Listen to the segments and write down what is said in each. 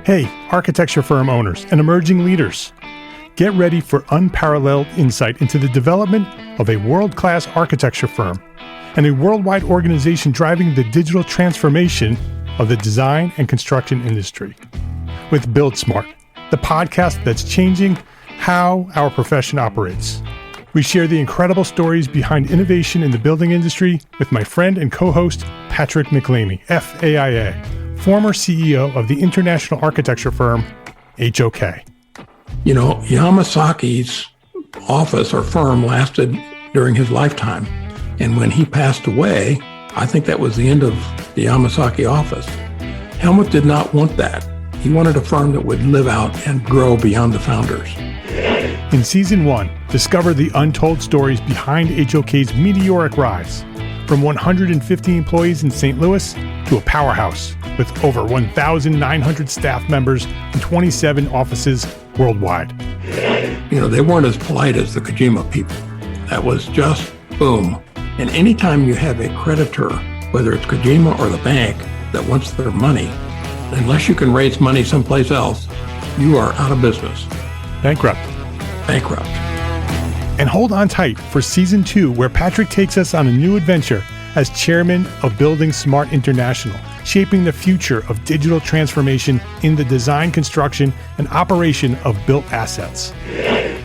Hey, architecture firm owners and emerging leaders. Get ready for unparalleled insight into the development of a world-class architecture firm and a worldwide organization driving the digital transformation of the design and construction industry. With Build Smart, the podcast that's changing how our profession operates. We share the incredible stories behind innovation in the building industry with my friend and co-host, Patrick McLamey, FAIA, former CEO of the international architecture firm, HOK. You know, Yamasaki's office or firm lasted during his lifetime. And when he passed away, I think that was the end of the Yamasaki office. Helmut did not want that. He wanted a firm that would live out and grow beyond the founders. In Season 1, discover the untold stories behind HOK's meteoric rise, from 150 employees in St. Louis to a powerhouse with over 1,900 staff members and 27 offices worldwide. You know, they weren't as polite as the Kojima people. That was just boom. And anytime you have a creditor, whether it's Kojima or the bank, that wants their money, unless you can raise money someplace else, you are out of business. Bankrupt. And hold on tight for Season 2, where Patrick takes us on a new adventure as chairman of Building Smart International, shaping the future of digital transformation in the design, construction, and operation of built assets.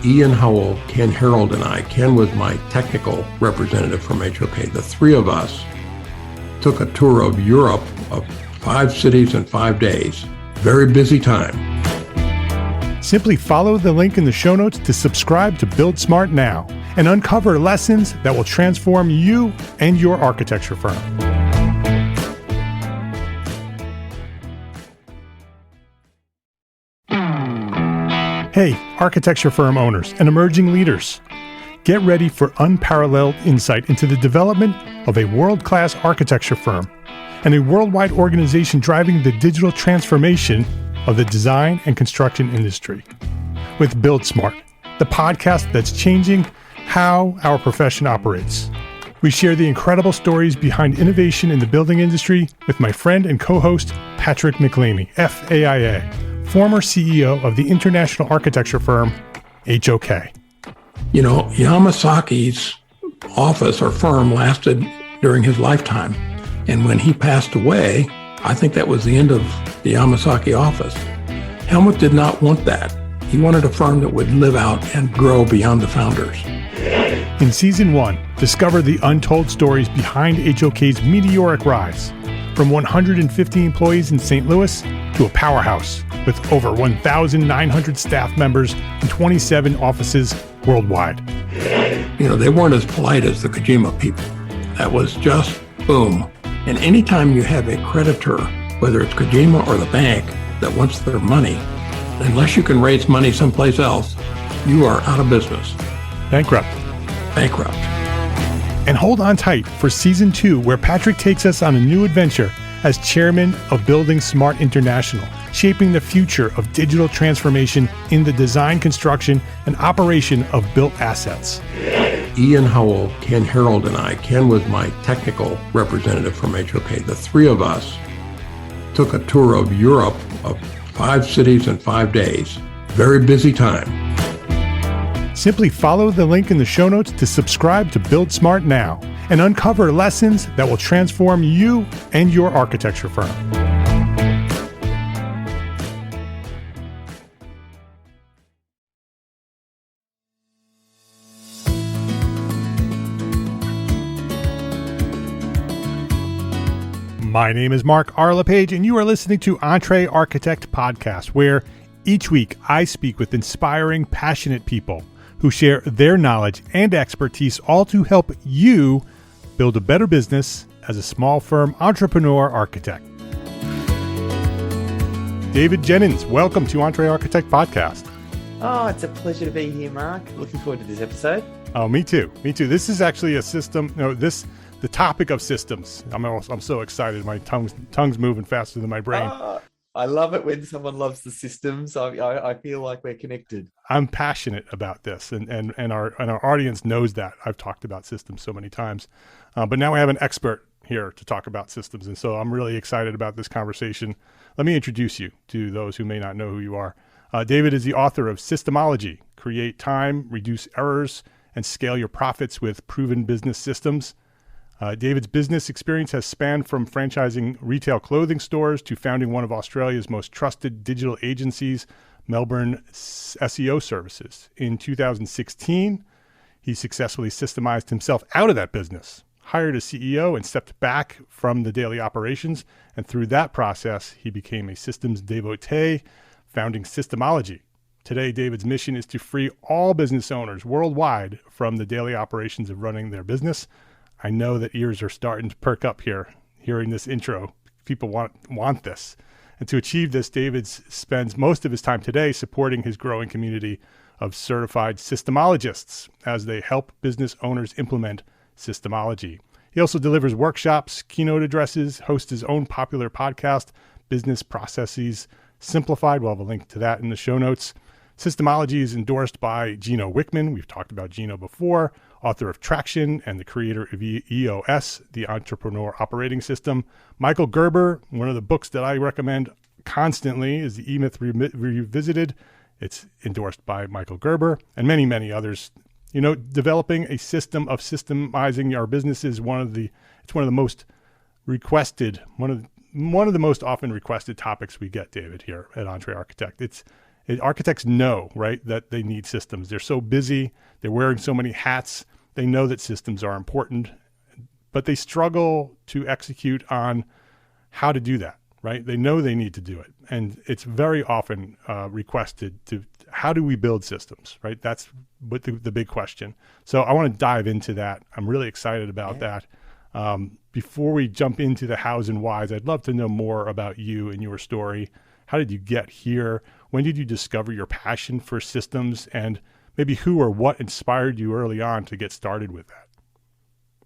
Ian Howell, Ken Harold, and I, Ken was my technical representative from HOK. The three of us took a tour of Europe of 5 cities in 5 days. Very busy time. Simply follow the link in the show notes to subscribe to Build Smart now and uncover lessons that will transform you and your architecture firm. Hey, architecture firm owners and emerging leaders. Get ready for unparalleled insight into the development of a world-class architecture firm and a worldwide organization driving the digital transformation of the design and construction industry. With Build Smart, the podcast that's changing how our profession operates. We share the incredible stories behind innovation in the building industry with my friend and co-host, Patrick McLamey, FAIA, former CEO of the international architecture firm, HOK. You know, Yamasaki's office or firm lasted during his lifetime. And when he passed away, I think that was the end of the Yamasaki office. Helmut did not want that. He wanted a firm that would live out and grow beyond the founders. In Season 1, discover the untold stories behind HOK's meteoric rise, from 150 employees in St. Louis to a powerhouse with over 1,900 staff members and 27 offices worldwide. You know, they weren't as polite as the Kojima people. That was just boom. And anytime you have a creditor, whether it's Kojima or the bank, that wants their money, unless you can raise money someplace else, you are out of business. Bankrupt. And hold on tight for Season 2, where Patrick takes us on a new adventure as chairman of Building Smart International, shaping the future of digital transformation in the design, construction, and operation of built assets. Ian Howell, Ken Harold, and I, Ken was my technical representative from HOK. The three of us took a tour of Europe of 5 cities in 5 days. Very busy time. Simply follow the link in the show notes to subscribe to Build Smart now and uncover lessons that will transform you and your architecture firm. My name is Mark R. LePage, and you are listening to Entre Architect Podcast, where each week I speak with inspiring, passionate people who share their knowledge and expertise, all to help you build a better business as a small firm entrepreneur architect. David Jenyns, welcome to Entre Architect Podcast. Oh, it's a pleasure to be here, Mark. Looking forward to this episode. Oh, me too. This is actually a system. The topic of systems. I'm so excited. My tongue's moving faster than my brain. I love it when someone loves the systems. I feel like we're connected. I'm passionate about this, and our audience knows that. I've talked about systems so many times, but now we have an expert here to talk about systems. And so I'm really excited about this conversation. Let me introduce you to those who may not know who you are. David is the author of SYSTEMology, Create Time, Reduce Errors, and Scale Your Profits with Proven Business Systems. David's business experience has spanned from franchising retail clothing stores to founding one of Australia's most trusted digital agencies, Melbourne SEO Services. In 2016, he successfully systemized himself out of that business, hired a CEO, and stepped back from the daily operations. And through that process, he became a systems devotee, founding SYSTEMology. Today, David's mission is to free all business owners worldwide from the daily operations of running their business. I know that ears are starting to perk up here, hearing this intro. People want this. And to achieve this, David spends most of his time today supporting his growing community of certified SYSTEMologists as they help business owners implement SYSTEMology. He also delivers workshops, keynote addresses, hosts his own popular podcast, Business Processes Simplified. We'll have a link to that in the show notes. SYSTEMology is endorsed by Gino Wickman. We've talked about Gino before, author of Traction and the creator of EOS, the Entrepreneurial Operating System. Michael Gerber, one of the books that I recommend constantly is The E-Myth Revisited. It's endorsed by Michael Gerber and many, many others. You know, developing a system of systemizing our business is one of the most requested, one of the most often requested topics we get, David, here at Entre Architect. Architects know, right, that they need systems. They're so busy. They're wearing so many hats. They know that systems are important, but they struggle to execute on how to do that, right? They know they need to do it. And it's very often requested to, how do we build systems, right? That's what the big question. So I want to dive into that. I'm really excited about that. Before we jump into the hows and whys, I'd love to know more about you and your story. How did you get here? When did you discover your passion for systems, and maybe who or what inspired you early on to get started with that?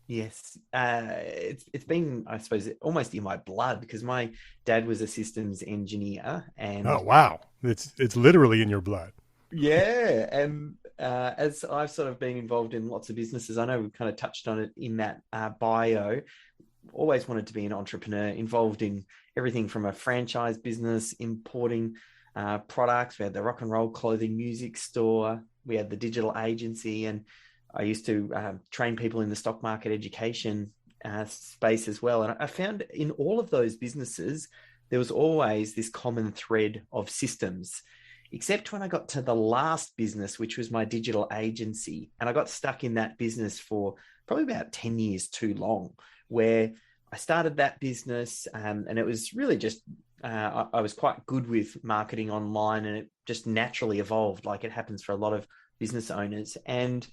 Yes, it's been, I suppose, almost in my blood, because my dad was a systems engineer. And oh wow, it's literally in your blood. Yeah, and as I've sort of been involved in lots of businesses, I know we've kind of touched on it in that bio. Always wanted to be an entrepreneur, involved in everything from a franchise business, importing products. We had the rock and roll clothing music store. We had the digital agency, and I used to train people in the stock market education space as well. And I found in all of those businesses, there was always this common thread of systems, except when I got to the last business, which was my digital agency. And I got stuck in that business for probably about 10 years too long, where I started that business and it was really just, I was quite good with marketing online, and it just naturally evolved like it happens for a lot of business owners. And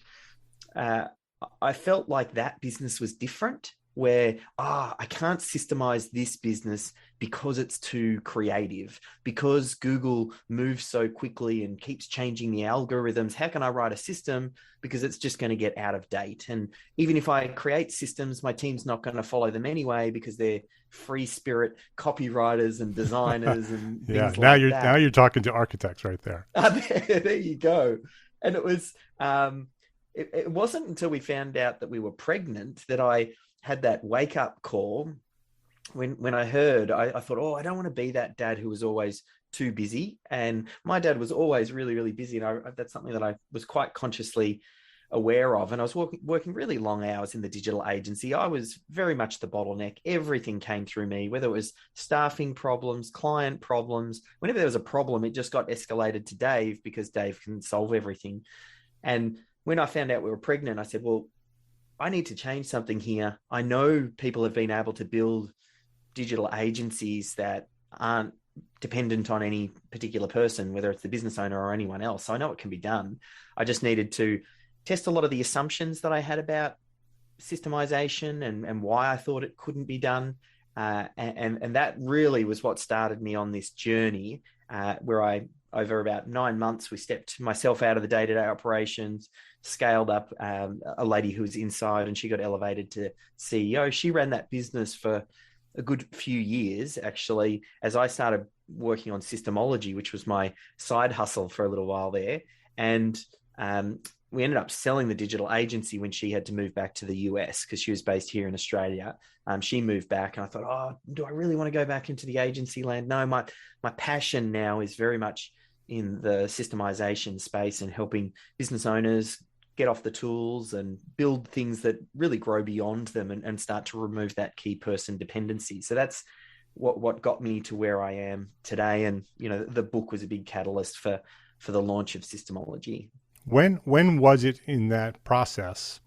I felt like that business was different, where, I can't systemize this business because it's too creative, because Google moves so quickly and keeps changing the algorithms. How can I write a system? Because it's just going to get out of date. And even if I create systems, my team's not going to follow them anyway, because they're free spirit copywriters and designers and things now you're talking to architects right there. There you go. And it was, it wasn't until we found out that we were pregnant that I had that wake up call. When I heard, I thought, I don't want to be that dad who was always too busy. And my dad was always really, really busy. And that's something that I was quite consciously aware of. And I was working really long hours in the digital agency. I was very much the bottleneck. Everything came through me, whether it was staffing problems, client problems. Whenever there was a problem, it just got escalated to Dave, because Dave can solve everything. And when I found out we were pregnant, I said, well, I need to change something here. I know people have been able to build digital agencies that aren't dependent on any particular person, whether it's the business owner or anyone else. So I know it can be done. I just needed to test a lot of the assumptions that I had about systemization and why I thought it couldn't be done. And that really was what started me on this journey, where over about 9 months, we stepped myself out of the day-to-day operations, scaled up a lady who was inside, and she got elevated to CEO. She ran that business for a good few years, actually, as I started working on SYSTEMology, which was my side hustle for a little while there. And we ended up selling the digital agency when she had to move back to the US because she was based here in Australia. She moved back, and I thought, oh, do I really want to go back into the agency land? No, my passion now is very much in the systemization space and helping business owners get off the tools and build things that really grow beyond them and start to remove that key person dependency. So that's what got me to where I am today. And, you know, the book was a big catalyst for the launch of SYSTEMology. When was it in that process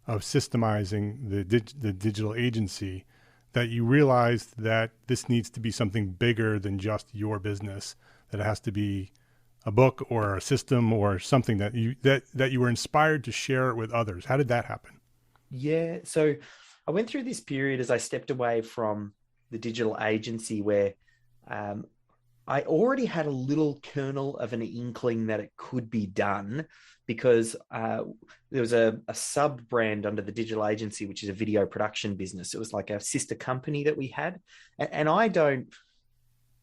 of systemizing the digital agency that you realized that this needs to be something bigger than just your business, that it has to be a book or a system or something that you were inspired to share it with others? How did that happen? Yeah. So I went through this period as I stepped away from the digital agency where I already had a little kernel of an inkling that it could be done, because there was a sub brand under the digital agency, which is a video production business. It was like a sister company that we had. And I don't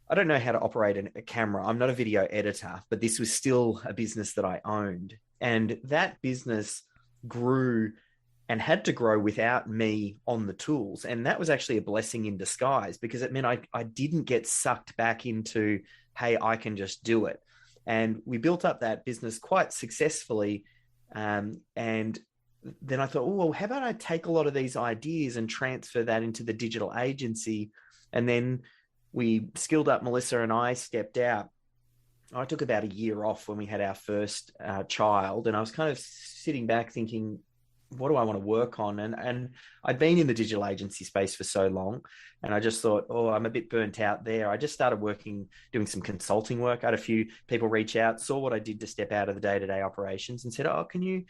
know how to operate a camera. I'm not a video editor, but this was still a business that I owned. And that business grew and had to grow without me on the tools. And that was actually a blessing in disguise, because it meant I didn't get sucked back into, hey, I can just do it. And we built up that business quite successfully. And then I thought, oh, well, how about I take a lot of these ideas and transfer that into the digital agency? And then we skilled up. Melissa and I stepped out. I took about a year off when we had our first child. And I was kind of sitting back thinking, what do I want to work on? And I'd been in the digital agency space for so long, and I just thought, oh, I'm a bit burnt out there. I just started doing some consulting work. I had a few people reach out, saw what I did to step out of the day-to-day operations, and said, oh, can you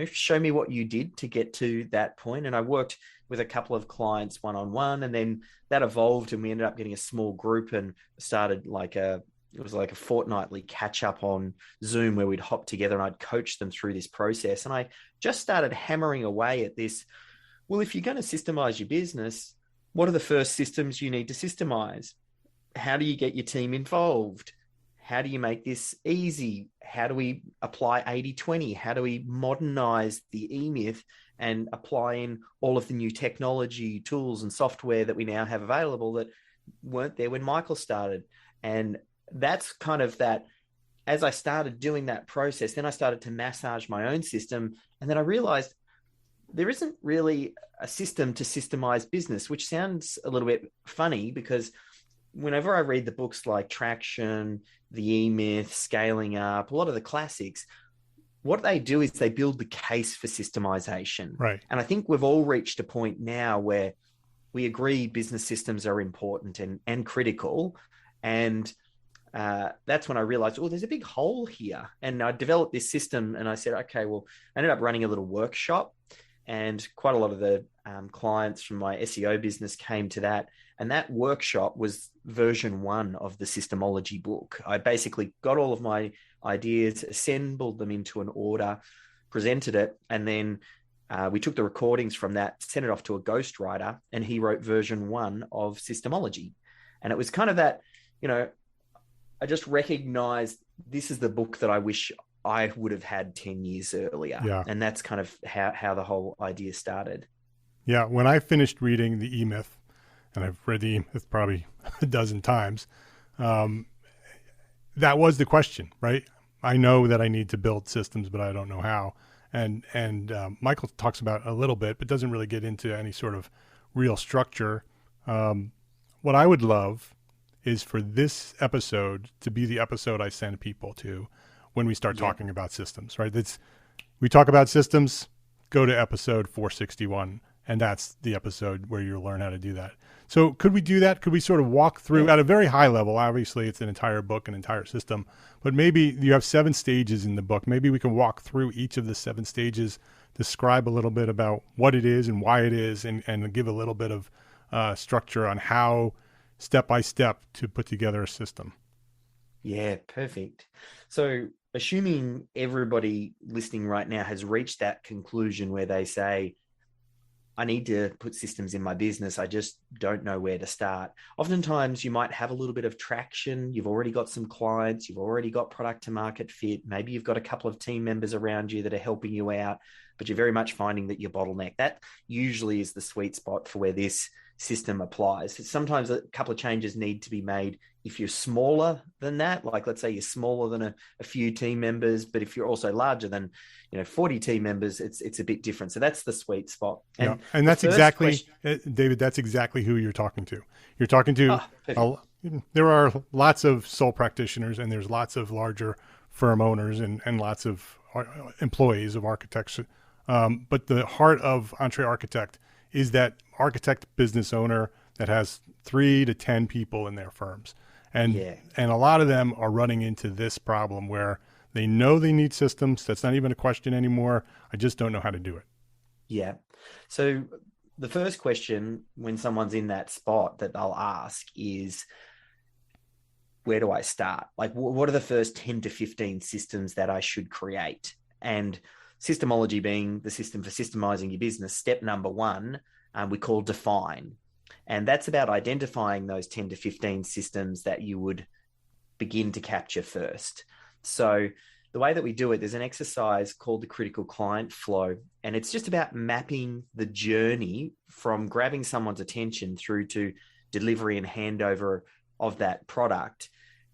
show me what you did to get to that point? And I worked with a couple of clients one-on-one, and then that evolved, and we ended up getting a small group and started it was like a fortnightly catch up on Zoom where we'd hop together and I'd coach them through this process. And I just started hammering away at this. Well, if you're going to systemize your business, what are the first systems you need to systemize? How do you get your team involved? How do you make this easy? How do we apply 80-20? How do we modernize the eMyth and apply in all of the new technology, tools, and software that we now have available that weren't there when Michael started? And that's kind of that. As I started doing that process, then I started to massage my own system. And then I realized there isn't really a system to systemize business, which sounds a little bit funny, because whenever I read the books like Traction, the eMyth, Scaling Up, a lot of the classics, what they do is they build the case for systemization. Right. And I think we've all reached a point now where we agree business systems are important and critical. And that's when I realized, oh, there's a big hole here. And I developed this system, and I said, okay, well, I ended up running a little workshop, and quite a lot of the clients from my SEO business came to that. And that workshop was version 1 of the SYSTEMology book. I basically got all of my ideas, assembled them into an order, presented it, and then we took the recordings from that, sent it off to a ghostwriter, and he wrote version 1 of SYSTEMology. And it was kind of that, I just recognized this is the book that I wish I would have had 10 years earlier. Yeah. And that's kind of how the whole idea started. Yeah. When I finished reading the eMyth, and I've read the eMyth probably a dozen times, that was the question, right? I know that I need to build systems, but I don't know how. And Michael talks about it a little bit, but doesn't really get into any sort of real structure. What I would love is for this episode to be the episode I send people to when we start talking about systems, right? We talk about systems, go to episode 461, and that's the episode where you'll learn how to do that. So could we do that? Could we sort of walk through at a very high level? Obviously, it's an entire book, an entire system, but maybe you have 7 stages in the book. Maybe we can walk through each of the 7 stages, describe a little bit about what it is and why it is, and give a little bit of structure on how step by step to put together a system. Yeah, perfect. So assuming everybody listening right now has reached that conclusion where they say, I need to put systems in my business. I just don't know where to start. Oftentimes you might have a little bit of traction. You've already got some clients. You've already got product to market fit. Maybe you've got a couple of team members around you that are helping you out, but you're very much finding that you're bottleneck. That usually is the sweet spot for where this system applies. Sometimes a couple of changes need to be made if you're smaller than that. Like, let's say you're smaller than a few team members, but if you're also larger than 40 team members, it's a bit different. So that's the sweet spot. And that's exactly, David, that's exactly who you're talking to. You're talking to, there are lots of sole practitioners, and there's lots of larger firm owners and lots of employees of architects. But the heart of Entre Architect is that architect business owner that has 3 to 10 people in their firms. And a lot of them are running into this problem where they know they need systems. That's not even a question anymore. I just don't know how to do it. Yeah. So the first question when someone's in that spot that they'll ask is, where do I start? Like, what are the first 10 to 15 systems that I should create? And SYSTEMology being the system for systemizing your business, step number 1, we call define. And that's about identifying those 10 to 15 systems that you would begin to capture first. So the way that we do it, there's an exercise called the critical client flow. And it's just about mapping the journey from grabbing someone's attention through to delivery and handover of that product.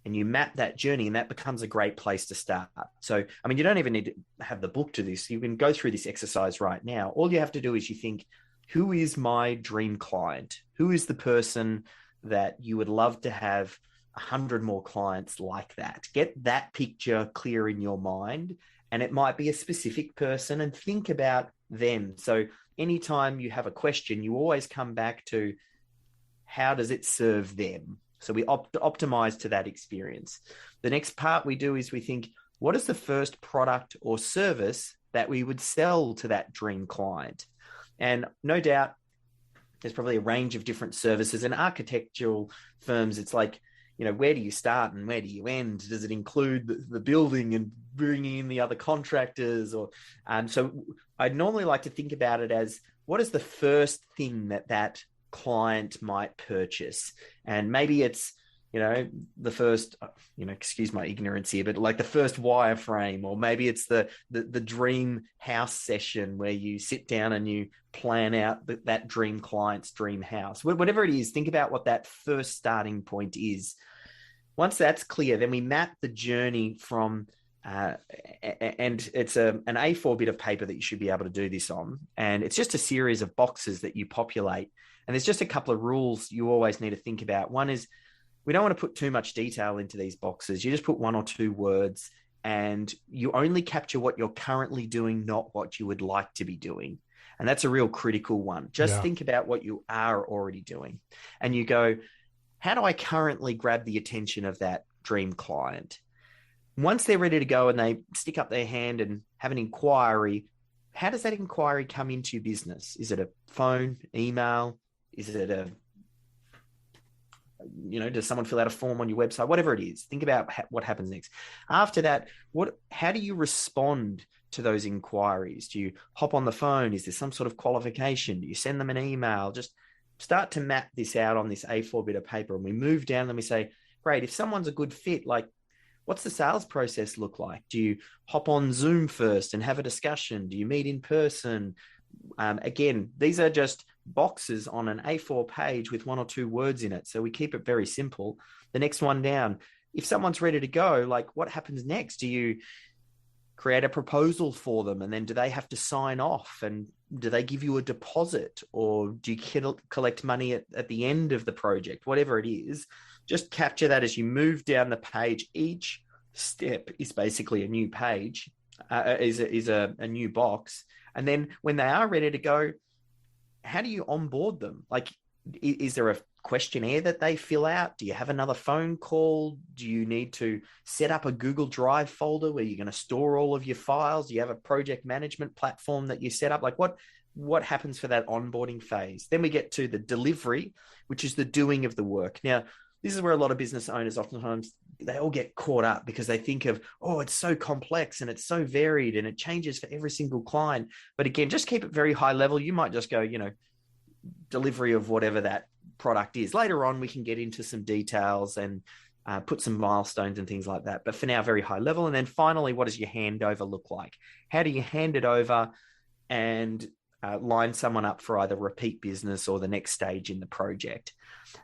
And you map that journey, and that becomes a great place to start. So, I mean, you don't even need to have the book to this. You can go through this exercise right now. All you have to do is you think, who is my dream client? Who is the person that you would love to have 100 more clients like that? Get that picture clear in your mind. And it might be a specific person, and think about them. So anytime you have a question, you always come back to, how does it serve them? So we optimize to that experience. The next part we do is we think, what is the first product or service that we would sell to that dream client? And no doubt there's probably a range of different services. In architectural firms, it's like, where do you start and where do you end? Does it include the building and bringing in the other contractors? Or so I'd normally like to think about it as, what is the first thing that client might purchase? And maybe it's, the first, excuse my ignorance here, but like the first wireframe, or maybe it's the dream house session where you sit down and you plan out that dream client's dream house. Whatever it is, think about what that first starting point is. Once that's clear, then we map the journey from, and it's an A4 bit of paper that you should be able to do this on. And it's just a series of boxes that you populate. And there's just a couple of rules you always need to think about. One is, we don't want to put too much detail into these boxes. You just put 1 or 2 words, and you only capture what you're currently doing, not what you would like to be doing. And that's a real critical one. Just think about what you are already doing. And you go, how do I currently grab the attention of that dream client? Once they're ready to go and they stick up their hand and have an inquiry, how does that inquiry come into your business? Is it a phone, email? Is it does someone fill out a form on your website? Whatever it is, think about what happens next. After that, how do you respond to those inquiries? Do you hop on the phone? Is there some sort of qualification? Do you send them an email? Just start to map this out on this A4 bit of paper. And we move down and we say, great, if someone's a good fit, like, what's the sales process look like? Do you hop on Zoom first and have a discussion? Do you meet in person? Again, these are just boxes on an A4 page with 1 or 2 words in it. So we keep it very simple. The next one down, if someone's ready to go, like, what happens next? Do you create a proposal for them? And then do they have to sign off? And do they give you a deposit? Or do you collect money at the end of the project? Whatever it is, just capture that as you move down the page. Each step is basically a new page, is a new box. And then when they are ready to go, how do you onboard them? Like, is there a questionnaire that they fill out? Do you have another phone call? Do you need to set up a Google Drive folder where you're going to store all of your files? Do you have a project management platform that you set up? Like, what happens for that onboarding phase? Then we get to the delivery, which is the doing of the work. Now, this is where a lot of business owners oftentimes they all get caught up because they think of, oh, it's so complex and it's so varied and it changes for every single client. But again, just keep it very high level. You might just go, delivery of whatever that product is. Later on, we can get into some details and put some milestones and things like that. But for now, very high level. And then finally, what does your handover look like? How do you hand it over and line someone up for either repeat business or the next stage in the project?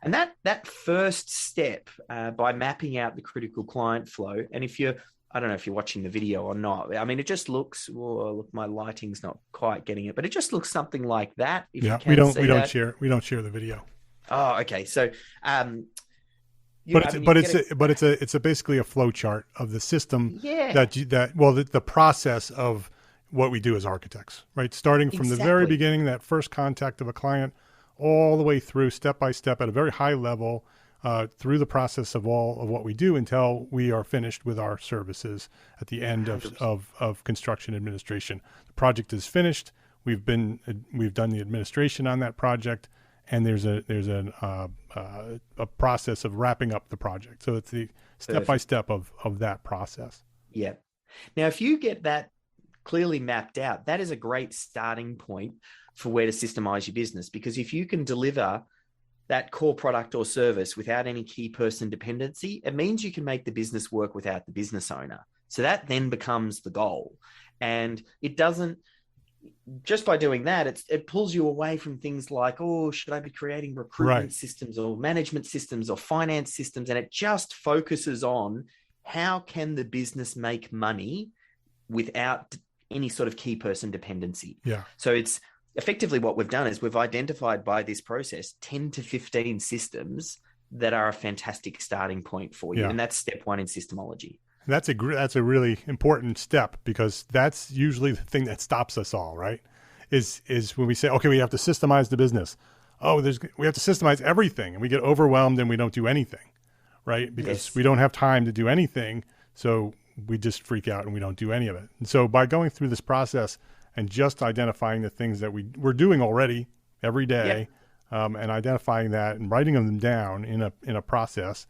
And that first step, by mapping out the critical client flow, and I don't know if you're watching the video or not. I mean, it just looks, look, my lighting's not quite getting it, but it just looks something like that. We don't share the video. Oh, okay. So, it's basically a flow chart of the system the process of what we do as architects, right? Starting from the very beginning, that first contact of a client, all the way through step by step at a very high level, through the process of all of what we do until we are finished with our services at the end of construction administration. The project is finished. We've done the administration on that project, and there's a process of wrapping up the project. So it's the step by step of that process. Yeah. Now, if you get that clearly mapped out, that is a great starting point for where to systemize your business. Because if you can deliver that core product or service without any key person dependency, it means you can make the business work without the business owner. So that then becomes the goal. And it doesn't, just by doing that, it pulls you away from things like, oh, should I be creating recruitment systems or management systems or finance systems? And it just focuses on how can the business make money without any sort of key person dependency. Yeah. So it's effectively what we've done is we've identified by this process 10 to 15 systems that are a fantastic starting point for you. Yeah. And that's step one in systemology. That's a really important step, because that's usually the thing that stops us all, right? Is when we say, okay, we have to systemize the business. Oh, we have to systemize everything, and we get overwhelmed and we don't do anything, right? Because we don't have time to do anything. So we just freak out and we don't do any of it. And so by going through this process and just identifying the things that we're doing already every day, and identifying that and writing them down in a process,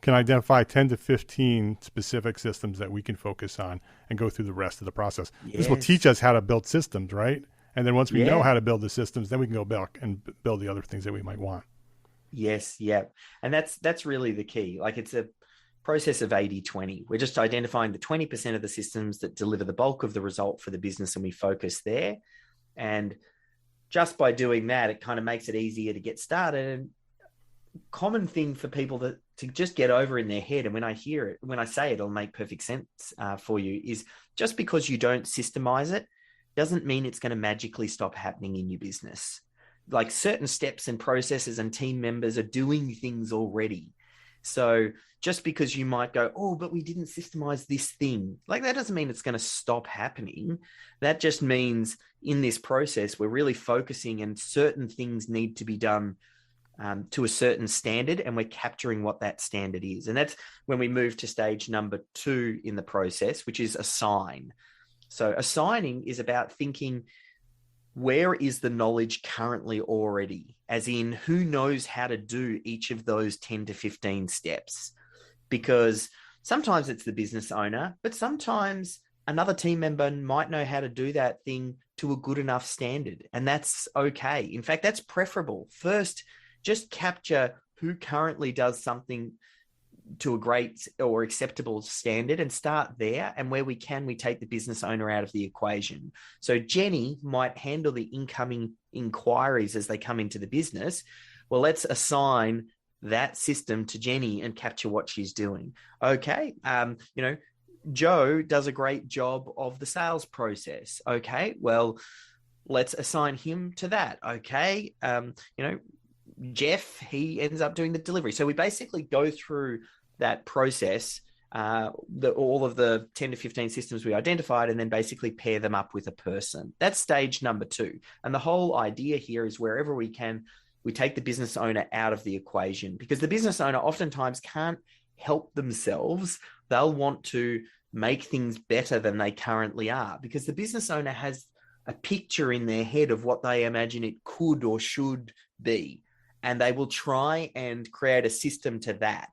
can identify 10 to 15 specific systems that we can focus on and go through the rest of the process. Yes. This will teach us how to build systems, right? And then once we know how to build the systems, then we can go back and build the other things that we might want. Yes, yeah. And that's really the key. Like, it's a process of 80-20. We're just identifying the 20% of the systems that deliver the bulk of the result for the business, and we focus there. And just by doing that, it kind of makes it easier to get started. And common thing for people to just get over in their head, and when I say it, it'll make perfect sense for you, is just because you don't systemize it doesn't mean it's going to magically stop happening in your business. Like, certain steps and processes and team members are doing things already. So just because you might go, oh, but we didn't systemize this thing, like, that doesn't mean it's going to stop happening. That just means in this process, we're really focusing, and certain things need to be done to a certain standard, and we're capturing what that standard is. And that's when we move to stage number 2 in the process, which is assign. So assigning is about thinking, where is the knowledge currently already? As in, who knows how to do each of those 10 to 15 steps? Because sometimes it's the business owner, but sometimes another team member might know how to do that thing to a good enough standard. And that's okay. In fact, that's preferable. First, just capture who currently does something to a great or acceptable standard and start there. And where we can, we take the business owner out of the equation. So Jenny might handle the incoming inquiries as they come into the business. Well, let's assign that system to Jenny and capture what she's doing. Okay. Joe does a great job of the sales process. Okay. Well, let's assign him to that. Okay. Jeff, he ends up doing the delivery. So we basically go through that process, all of the 10 to 15 systems we identified, and then basically pair them up with a person. That's stage number 2. And the whole idea here is, wherever we can, we take the business owner out of the equation, because the business owner oftentimes can't help themselves. They'll want to make things better than they currently are, because the business owner has a picture in their head of what they imagine it could or should be. And they will try and create a system to that.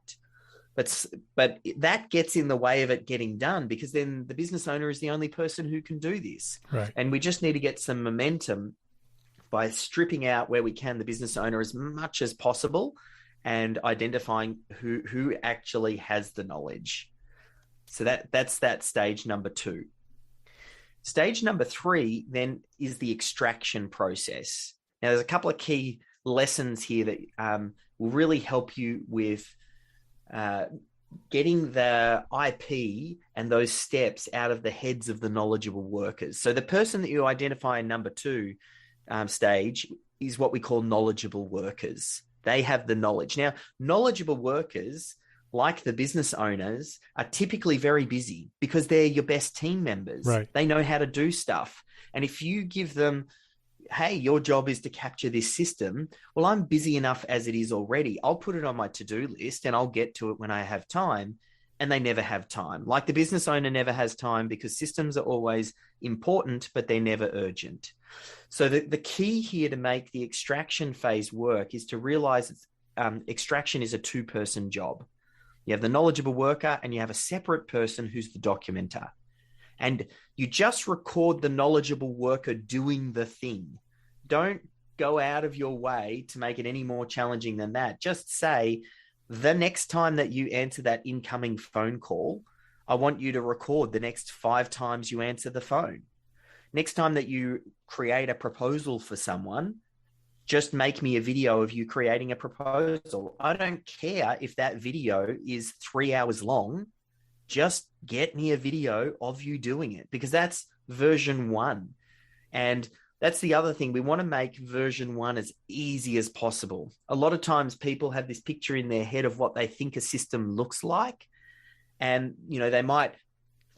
But that gets in the way of it getting done, because then the business owner is the only person who can do this. Right. And we just need to get some momentum by stripping out where we can the business owner as much as possible and identifying who actually has the knowledge. So that's that stage number 2. Stage number 3 then is the extraction process. Now, there's a couple of key lessons here that will really help you with getting the IP and those steps out of the heads of the knowledgeable workers. So the person that you identify in number 2 stage is what we call knowledgeable workers. They have the knowledge. Now, knowledgeable workers, like the business owners, are typically very busy because they're your best team members. Right. They know how to do stuff. And if you give them, hey, your job is to capture this system, well, I'm busy enough as it is already. I'll put it on my to-do list and I'll get to it when I have time. And they never have time. Like the business owner never has time, because systems are always important, but they're never urgent. So the key here to make the extraction phase work is to realize extraction is a 2-person job. You have the knowledgeable worker and you have a separate person who's the documenter. And you just record the knowledgeable worker doing the thing. Don't go out of your way to make it any more challenging than that. Just say, the next time that you answer that incoming phone call, I want you to record the next 5 times you answer the phone. Next time that you create a proposal for someone, just make me a video of you creating a proposal. I don't care if that video is 3 hours long. Just get me a video of you doing it, because that's version 1. And that's the other thing. We want to make version 1 as easy as possible. A lot of times people have this picture in their head of what they think a system looks like. And, they might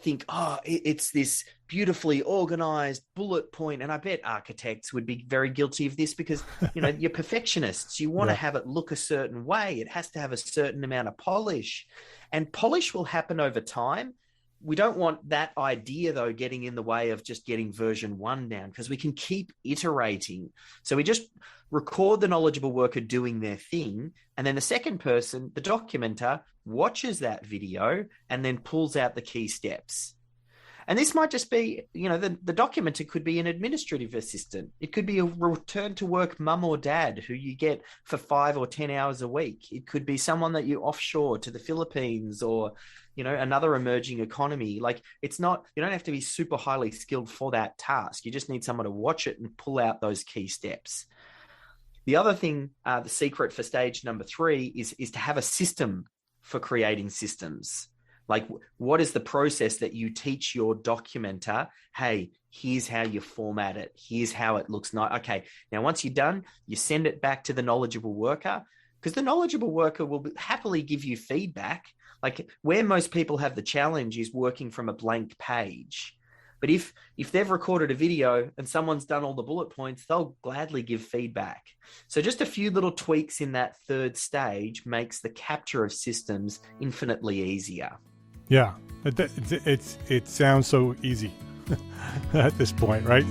think, oh, it's this beautifully organized bullet point. And I bet architects would be very guilty of this, because, you're perfectionists. You want to have it look a certain way. It has to have a certain amount of polish. And polish will happen over time. We don't want that idea, though, getting in the way of just getting version 1 down, because we can keep iterating. So we just record the knowledgeable worker doing their thing. And then the second person, the documenter, watches that video and then pulls out the key steps. And this might just be, the documenter could be an administrative assistant. It could be a return to work mum or dad who you get for 5 or 10 hours a week. It could be someone that you offshore to the Philippines or, another emerging economy. Like, it's not, you don't have to be super highly skilled for that task. You just need someone to watch it and pull out those key steps. The other thing, the secret for stage number 3 is to have a system for creating systems. Like, what is the process that you teach your documenter? Hey, here's how you format it. Here's how it looks nice. Okay, now once you're done, you send it back to the knowledgeable worker, because the knowledgeable worker will happily give you feedback. Like, where most people have the challenge is working from a blank page. But if they've recorded a video and someone's done all the bullet points, they'll gladly give feedback. So just a few little tweaks in that 3rd stage makes the capture of systems infinitely easier. Yeah, it sounds so easy at this point, right?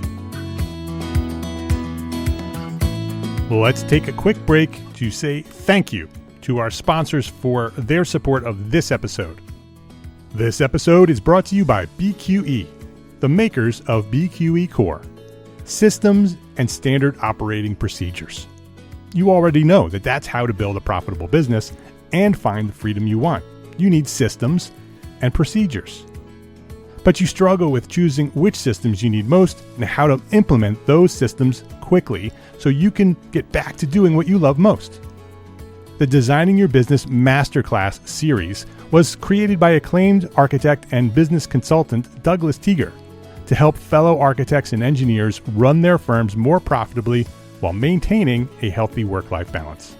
Well, let's take a quick break to say thank you to our sponsors for their support of this episode. This episode is brought to you by BQE, the makers of BQE Core, systems and standard operating procedures. You already know that that's how to build a profitable business and find the freedom you want. You need systems and procedures. But you struggle with choosing which systems you need most and how to implement those systems quickly so you can get back to doing what you love most. The Designing Your Business Masterclass series was created by acclaimed architect and business consultant Douglas Teager to help fellow architects and engineers run their firms more profitably while maintaining a healthy work-life balance.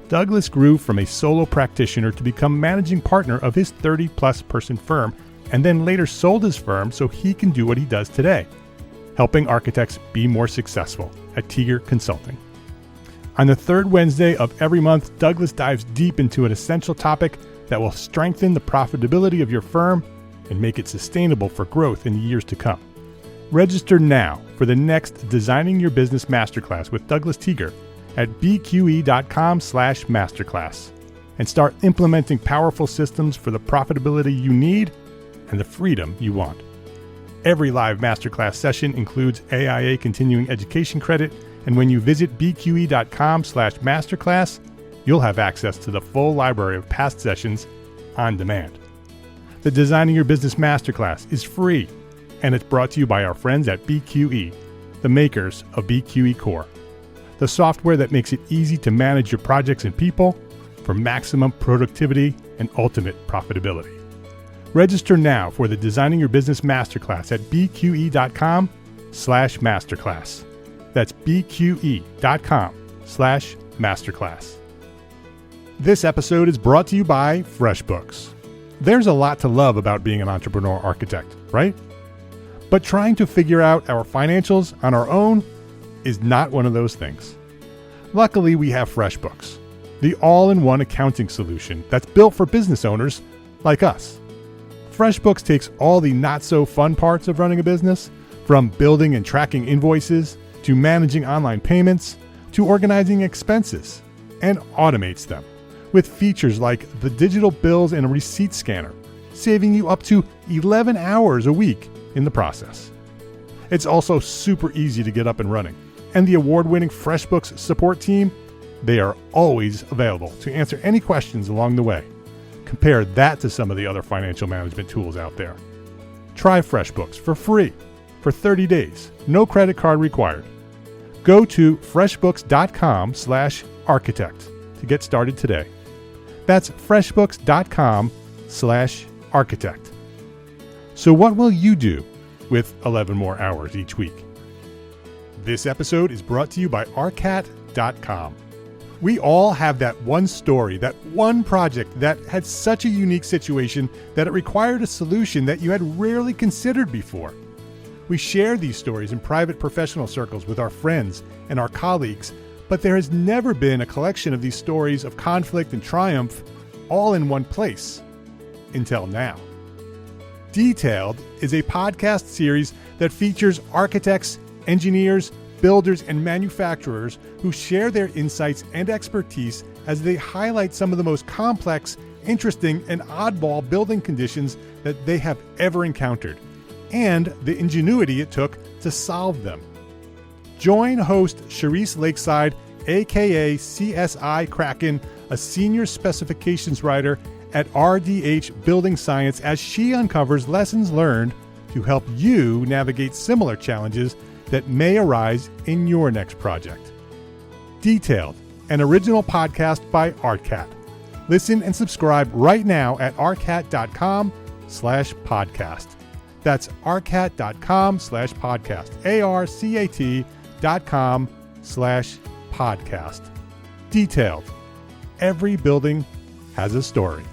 Douglas grew from a solo practitioner to become managing partner of his 30-plus person firm, and then later sold his firm so he can do what he does today, helping architects be more successful at Teager Consulting. On the 3rd Wednesday of every month, Douglas dives deep into an essential topic that will strengthen the profitability of your firm and make it sustainable for growth in years to come. Register now for the next Designing Your Business Masterclass with Douglas Teager at bqe.com/masterclass. and start implementing powerful systems for the profitability you need and the freedom you want. Every live masterclass session includes AIA continuing education credit, and when you visit bqe.com/masterclass, you'll have access to the full library of past sessions on demand. The Designing Your Business Masterclass is free, and it's brought to you by our friends at BQE, the makers of BQE Core, the software that makes it easy to manage your projects and people for maximum productivity and ultimate profitability. Register now for the Designing Your Business Masterclass at bqe.com/masterclass. That's bqe.com/masterclass. This episode is brought to you by FreshBooks. There's a lot to love about being an entrepreneur architect, right? But trying to figure out our financials on our own is not one of those things. Luckily, we have FreshBooks, the all-in-one accounting solution that's built for business owners like us. FreshBooks takes all the not-so-fun parts of running a business, from building and tracking invoices, to managing online payments, to organizing expenses, and automates them with features like the digital bills and receipt scanner, saving you up to 11 hours a week in the process. It's also super easy to get up and running, and the award-winning FreshBooks support team, they are always available to answer any questions along the way. Compare that to some of the other financial management tools out there. Try FreshBooks for free for 30 days, no credit card required. Go to freshbooks.com/architect to get started today. That's freshbooks.com/architect. So what will you do with 11 more hours each week? This episode is brought to you by arcat.com. We all have that one story, that one project that had such a unique situation that it required a solution that you had rarely considered before. We share these stories in private professional circles with our friends and our colleagues, but there has never been a collection of these stories of conflict and triumph all in one place until now. Detailed is a podcast series that features architects, engineers, builders, and manufacturers who share their insights and expertise as they highlight some of the most complex, interesting, and oddball building conditions that they have ever encountered, and the ingenuity it took to solve them. Join host Charisse Lakeside, aka CSI Kraken, a senior specifications writer at RDH Building Science, as she uncovers lessons learned to help you navigate similar challenges that may arise in your next project. Detailed, an original podcast by ARTCAT. Listen and subscribe right now at arcat.com/podcast. That's arcat.com/podcast. arcat.com/podcast. Detailed. Every building has a story.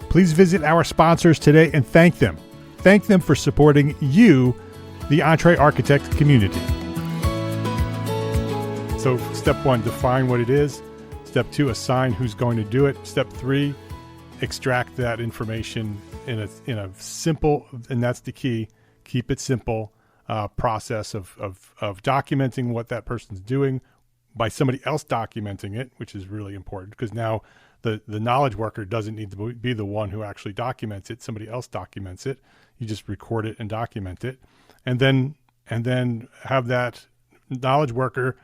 Please visit our sponsors today and thank them. Thank them for supporting you, the EntreArchitect community. So step 1, define what it is. Step 2, assign who's going to do it. Step 3, extract that information in a simple, and that's the key, keep it simple, process of documenting what that person's doing by somebody else documenting it, which is really important because now the knowledge worker doesn't need to be the one who actually documents it. Somebody else documents it. You just record it and document it. And then have that knowledge worker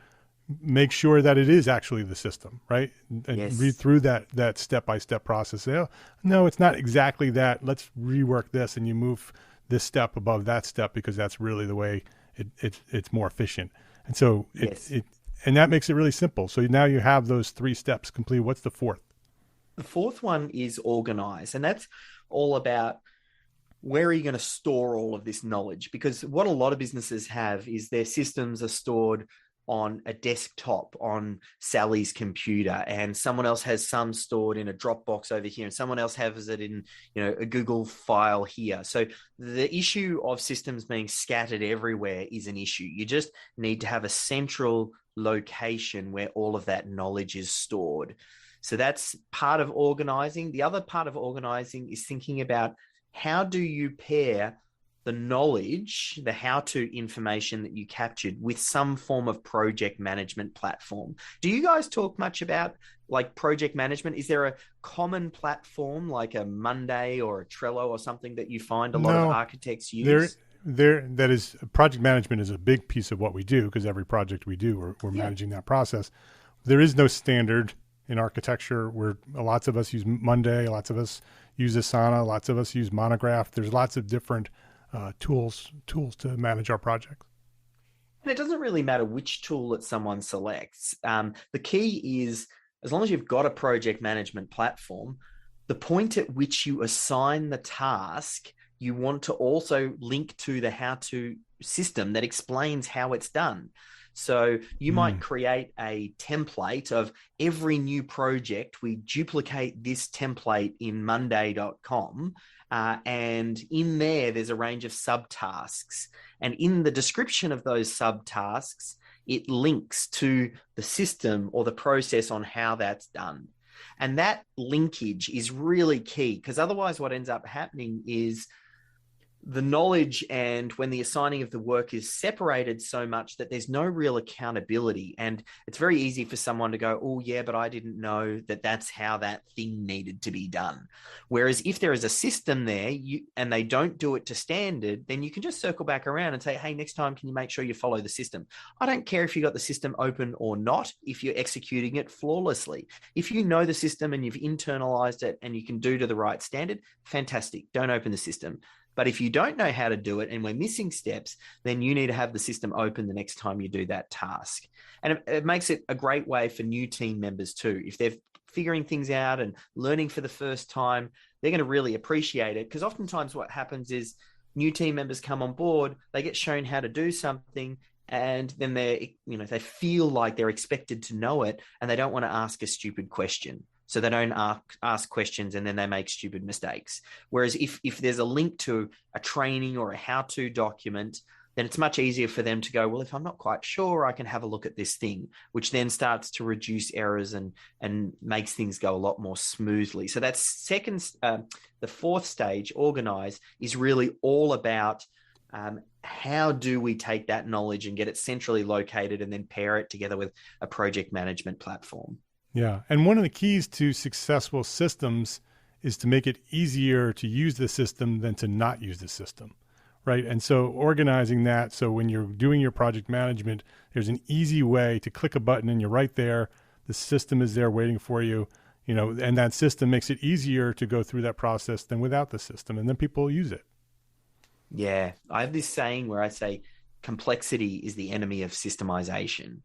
make sure that it is actually the system, right? And Yes. read through that step-by-step process. Say, oh, no, it's not exactly that. Let's rework this, and you move this step above that step because that's really the way it's more efficient. And so and that makes it really simple. So now you have those 3 steps complete. What's the 4th? The 4th one is organize, and that's all about where are you going to store all of this knowledge? Because what a lot of businesses have is their systems are stored on a desktop on Sally's computer, and someone else has some stored in a Dropbox over here, and someone else has it in, a Google file here. So the issue of systems being scattered everywhere is an issue. You just need to have a central location where all of that knowledge is stored. So that's part of organizing. The other part of organizing is thinking about how do you pair the knowledge, the how-to information that you captured with some form of project management platform. Do you guys talk much about like project management? Is there a common platform like a Monday or a Trello or something that you find a lot of architects use? That is, project management is a big piece of what we do, because every project we do, we're managing that process. There is no standard in architecture where lots of us use Monday, lots of us use Asana, lots of us use Monograph. There's lots of different tools to manage our projects. And it doesn't really matter which tool that someone selects. The key is, as long as you've got a project management platform, the point at which you assign the task, you want to also link to the how-to system that explains how it's done. So you might create a template of every new project. We duplicate this template in monday.com. And in there's a range of subtasks. And in the description of those subtasks, it links to the system or the process on how that's done. And that linkage is really key, because otherwise what ends up happening is the knowledge, and when the assigning of the work is separated so much that there's no real accountability, and it's very easy for someone to go, oh yeah, but I didn't know that that's how that thing needed to be done. Whereas if there is a system there and they don't do it to standard, then you can just circle back around and say, hey, next time, can you make sure you follow the system? I don't care if you got the system open or not, if you're executing it flawlessly. If you know the system and you've internalized it and you can do to the right standard, fantastic. Don't open the system. But if you don't know how to do it and we're missing steps, then you need to have the system open the next time you do that task. And it makes it a great way for new team members too. If they're figuring things out and learning for the first time, they're going to really appreciate it, because oftentimes what happens is new team members come on board, they get shown how to do something, and then they feel like they're expected to know it, and they don't want to ask a stupid question. So they don't ask questions and then they make stupid mistakes. Whereas if there's a link to a training or a how-to document, then it's much easier for them to go, well, if I'm not quite sure, I can have a look at this thing, which then starts to reduce errors and makes things go a lot more smoothly. So that's the fourth stage, organize, is really all about how do we take that knowledge and get it centrally located and then pair it together with a project management platform. Yeah. And one of the keys to successful systems is to make it easier to use the system than to not use the system, right? And so organizing that, so when you're doing your project management, there's an easy way to click a button and you're right there. The system is there waiting for you, and that system makes it easier to go through that process than without the system. And then people use it. Yeah. I have this saying where I say complexity is the enemy of systemization.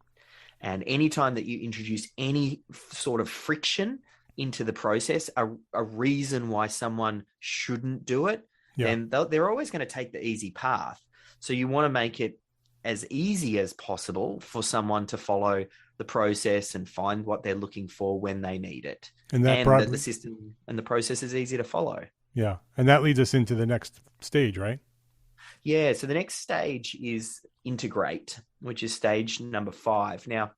And anytime that you introduce any sort of friction into the process, a reason why someone shouldn't do it, then they're always going to take the easy path. So you want to make it as easy as possible for someone to follow the process and find what they're looking for when they need it. And that the system and the process is easy to follow. Yeah. And that leads us into the next stage, right? Yeah. So the next stage is integrate, which is stage number 5. Now,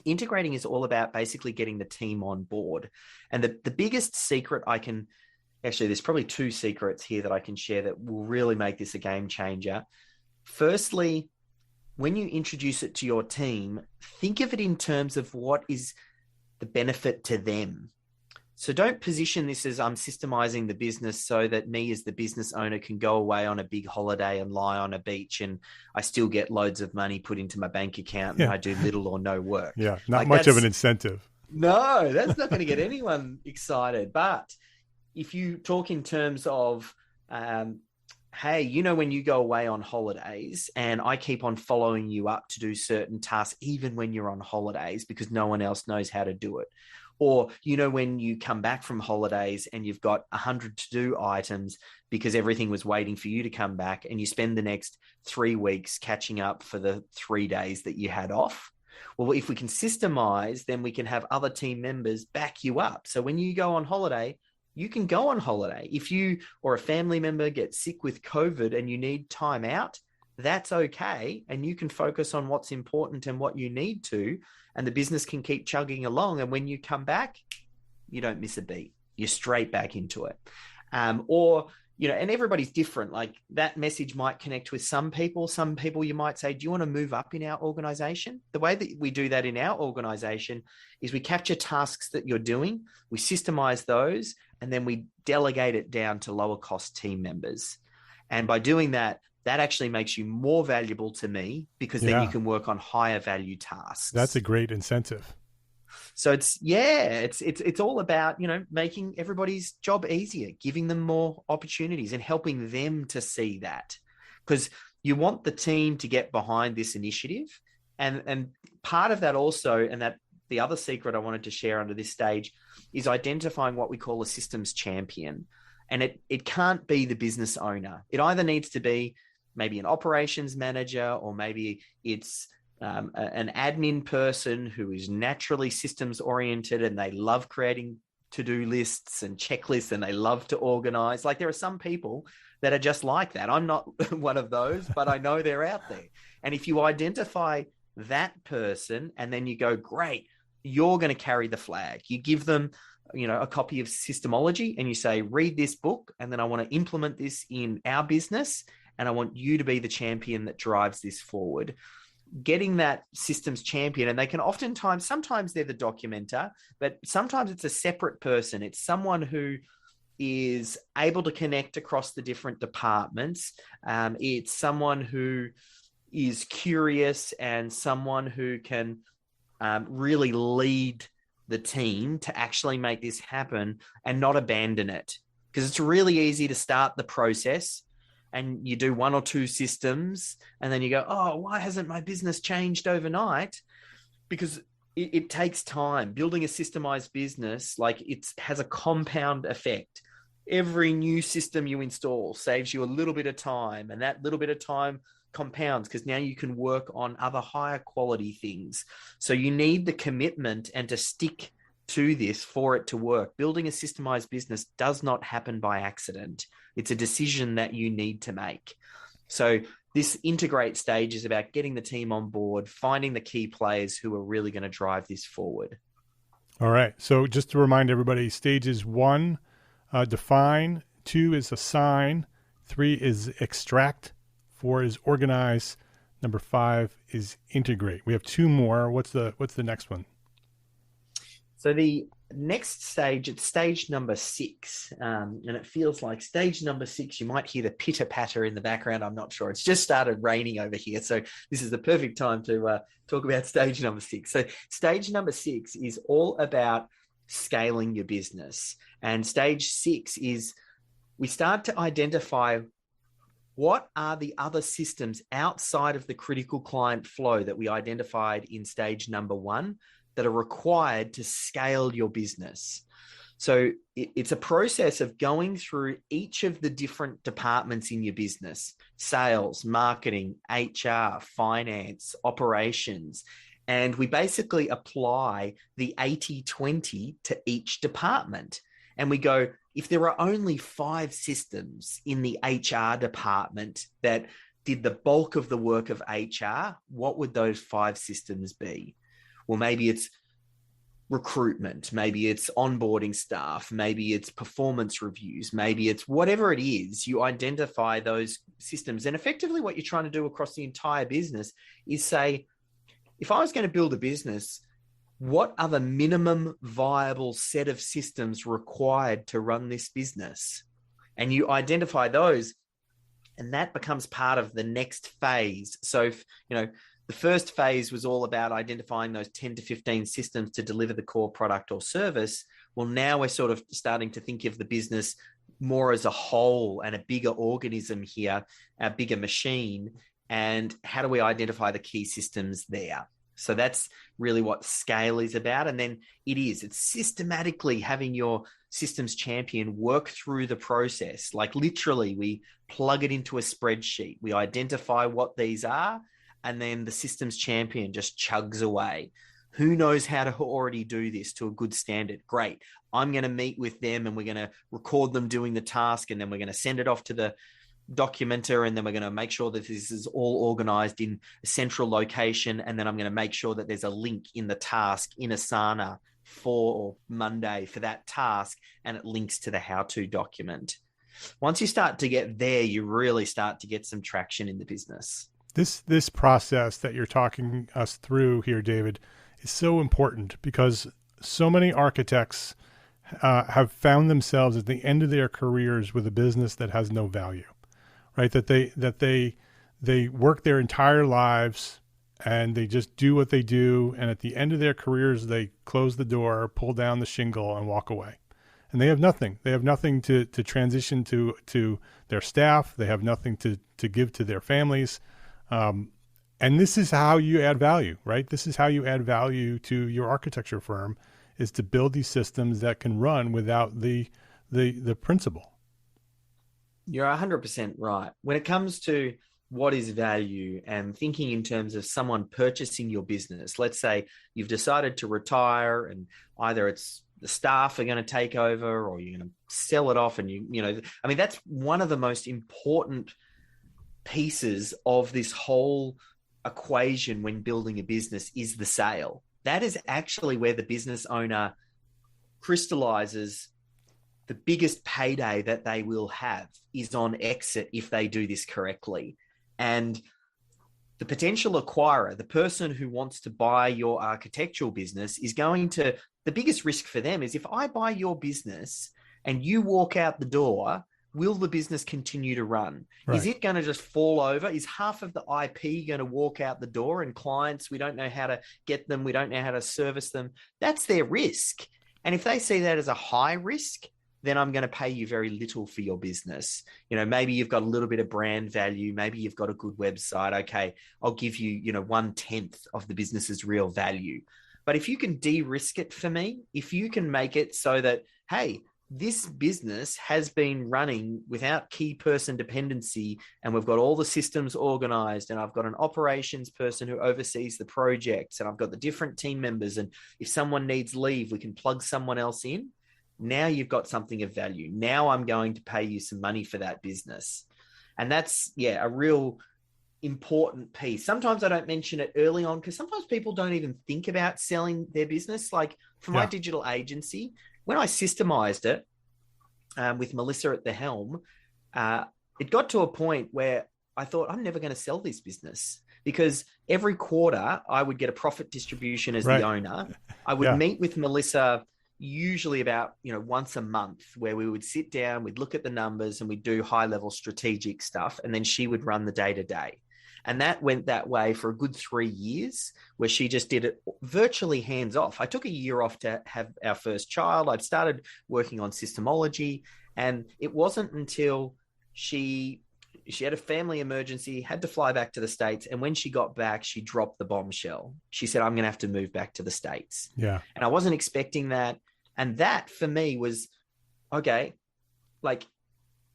integrating is all about basically getting the team on board. And the biggest secret there's probably 2 secrets here that I can share that will really make this a game changer. Firstly, when you introduce it to your team, think of it in terms of what is the benefit to them. So don't position this as I'm systemizing the business so that me as the business owner can go away on a big holiday and lie on a beach and I still get loads of money put into my bank account and I do little or no work. Yeah, not much of an incentive. No, that's not going to get anyone excited. But if you talk in terms of, hey, when you go away on holidays and I keep on following you up to do certain tasks, even when you're on holidays, because no one else knows how to do it. Or, when you come back from holidays and you've got 100 to-do items because everything was waiting for you to come back, and you spend the next 3 weeks catching up for the 3 days that you had off. Well, if we can systemize, then we can have other team members back you up. So when you go on holiday, you can go on holiday. If you or a family member gets sick with COVID and you need time out, that's okay. And you can focus on what's important and what you need to, and the business can keep chugging along. And when you come back, you don't miss a beat. You're straight back into it. Or and everybody's different. Like that message might connect with some people. Some people you might say, do you want to move up in our organization? The way that we do that in our organization is we capture tasks that you're doing, we systemize those, and then we delegate it down to lower cost team members. And by doing that, that actually makes you more valuable to me, because then you can work on higher value tasks. That's a great incentive. So it's all about, making everybody's job easier, giving them more opportunities and helping them to see that, because you want the team to get behind this initiative. And part of that also, and that the other secret I wanted to share under this stage, is identifying what we call a systems champion. And it can't be the business owner. It either needs to be maybe an operations manager, or maybe it's an admin person who is naturally systems oriented and they love creating to-do lists and checklists and they love to organize. Like there are some people that are just like that. I'm not one of those, but I know they're out there. And if you identify that person and then you go, great, you're going to carry the flag. You give them, a copy of SYSTEMology and you say, read this book, and then I want to implement this in our business, and I want you to be the champion that drives this forward. Getting that systems champion, and they can sometimes they're the documenter, but sometimes it's a separate person. It's someone who is able to connect across the different departments. It's someone who is curious and someone who can really lead the team to actually make this happen and not abandon it. Because it's really easy to start the process and you do one or two systems and then you go, oh, why hasn't my business changed overnight? Because it takes time. Building a systemized business, like it has a compound effect. Every new system you install saves you a little bit of time, and that little bit of time compounds because now you can work on other higher quality things. So you need the commitment and to stick to this for it to work. Building a systemized business does not happen by accident. It's a decision that you need to make. So this integrate stage is about getting the team on board, finding the key players who are really going to drive this forward. All right. So just to remind everybody, stages 1, define, 2 is assign, 3 is extract, 4 is organize, number 5 is integrate. We have 2 more. What's the next one? So the next stage, it's stage number 6, and it feels like stage number 6, you might hear the pitter-patter in the background. I'm not sure. It's just started raining over here, so this is the perfect time to talk about stage number 6. So stage number 6 is all about scaling your business. And stage 6 is we start to identify what are the other systems outside of the critical client flow that we identified in stage number 1 that are required to scale your business. So it's a process of going through each of the different departments in your business: sales, marketing, HR, finance, operations. And we basically apply the 80-20 to each department. And we go, if there are only 5 systems in the HR department that did the bulk of the work of HR, what would those 5 systems be? Well, maybe it's recruitment, maybe it's onboarding staff, maybe it's performance reviews, maybe it's whatever it is. You identify those systems. And effectively what you're trying to do across the entire business is say, if I was going to build a business, what are the minimum viable set of systems required to run this business? And you identify those, and that becomes part of the next phase. So, the first phase was all about identifying those 10 to 15 systems to deliver the core product or service. Well, now we're sort of starting to think of the business more as a whole and a bigger organism here, a bigger machine. And how do we identify the key systems there? So that's really what scale is about. And then it's systematically having your systems champion work through the process. Like literally, we plug it into a spreadsheet. We identify what these are, and then the systems champion just chugs away. Who knows how to already do this to a good standard? Great. I'm going to meet with them and we're going to record them doing the task, and then we're going to send it off to the documenter, and then we're going to make sure that this is all organized in a central location, and then I'm going to make sure that there's a link in the task in Asana for Monday for that task, and it links to the how-to document. Once you start to get there, you really start to get some traction in the business. This process that you're talking us through here, David, is so important because so many architects have found themselves at the end of their careers with a business that has no value, right? That they work their entire lives and they just do what they do. And at the end of their careers, they close the door, pull down the shingle, and walk away. And they have nothing. They have nothing to transition to their staff. They have nothing to give to their families. And this is how you add value, right? This is how you add value to your architecture firm, is to build these systems that can run without the principal. You're 100% right. When it comes to what is value and thinking in terms of someone purchasing your business, let's say you've decided to retire and either it's the staff are going to take over or you're going to sell it off. And that's one of the most important pieces of this whole equation when building a business is the sale. That is actually where the business owner crystallizes the biggest payday that they will have is on exit if they do this correctly. And the potential acquirer, the person who wants to buy your architectural business, is going to, the biggest risk for them is if I buy your business and you walk out the door, will the business continue to run? Right. Is it going to just fall over? Is half of the IP going to walk out the door and clients, we don't know how to get them, we don't know how to service them? That's their risk. And if they see that as a high risk, then I'm going to pay you very little for your business. Maybe you've got a little bit of brand value. Maybe you've got a good website. Okay, I'll give you, 1/10 of the business's real value. But if you can de-risk it for me, if you can make it so that, hey, this business has been running without key person dependency and we've got all the systems organized and I've got an operations person who oversees the projects and I've got the different team members, and if someone needs leave, we can plug someone else in. Now you've got something of value. Now I'm going to pay you some money for that business. And that's, a real important piece. Sometimes I don't mention it early on because sometimes people don't even think about selling their business. Like for my digital agency, when I systemized it with Melissa at the helm, it got to a point where I thought, I'm never going to sell this business because every quarter I would get a profit distribution as the owner. I would meet with Melissa usually about, once a month, where we would sit down, we'd look at the numbers and we'd do high level strategic stuff. And then she would run the day to day. And that went that way for a good 3 years, where she just did it virtually hands off. I took a year off to have our first child. I'd started working on SYSTEMology, and it wasn't until she had a family emergency, had to fly back to the States. And when she got back, she dropped the bombshell. She said, I'm going to have to move back to the States. Yeah. And I wasn't expecting that. And that for me was, okay, like,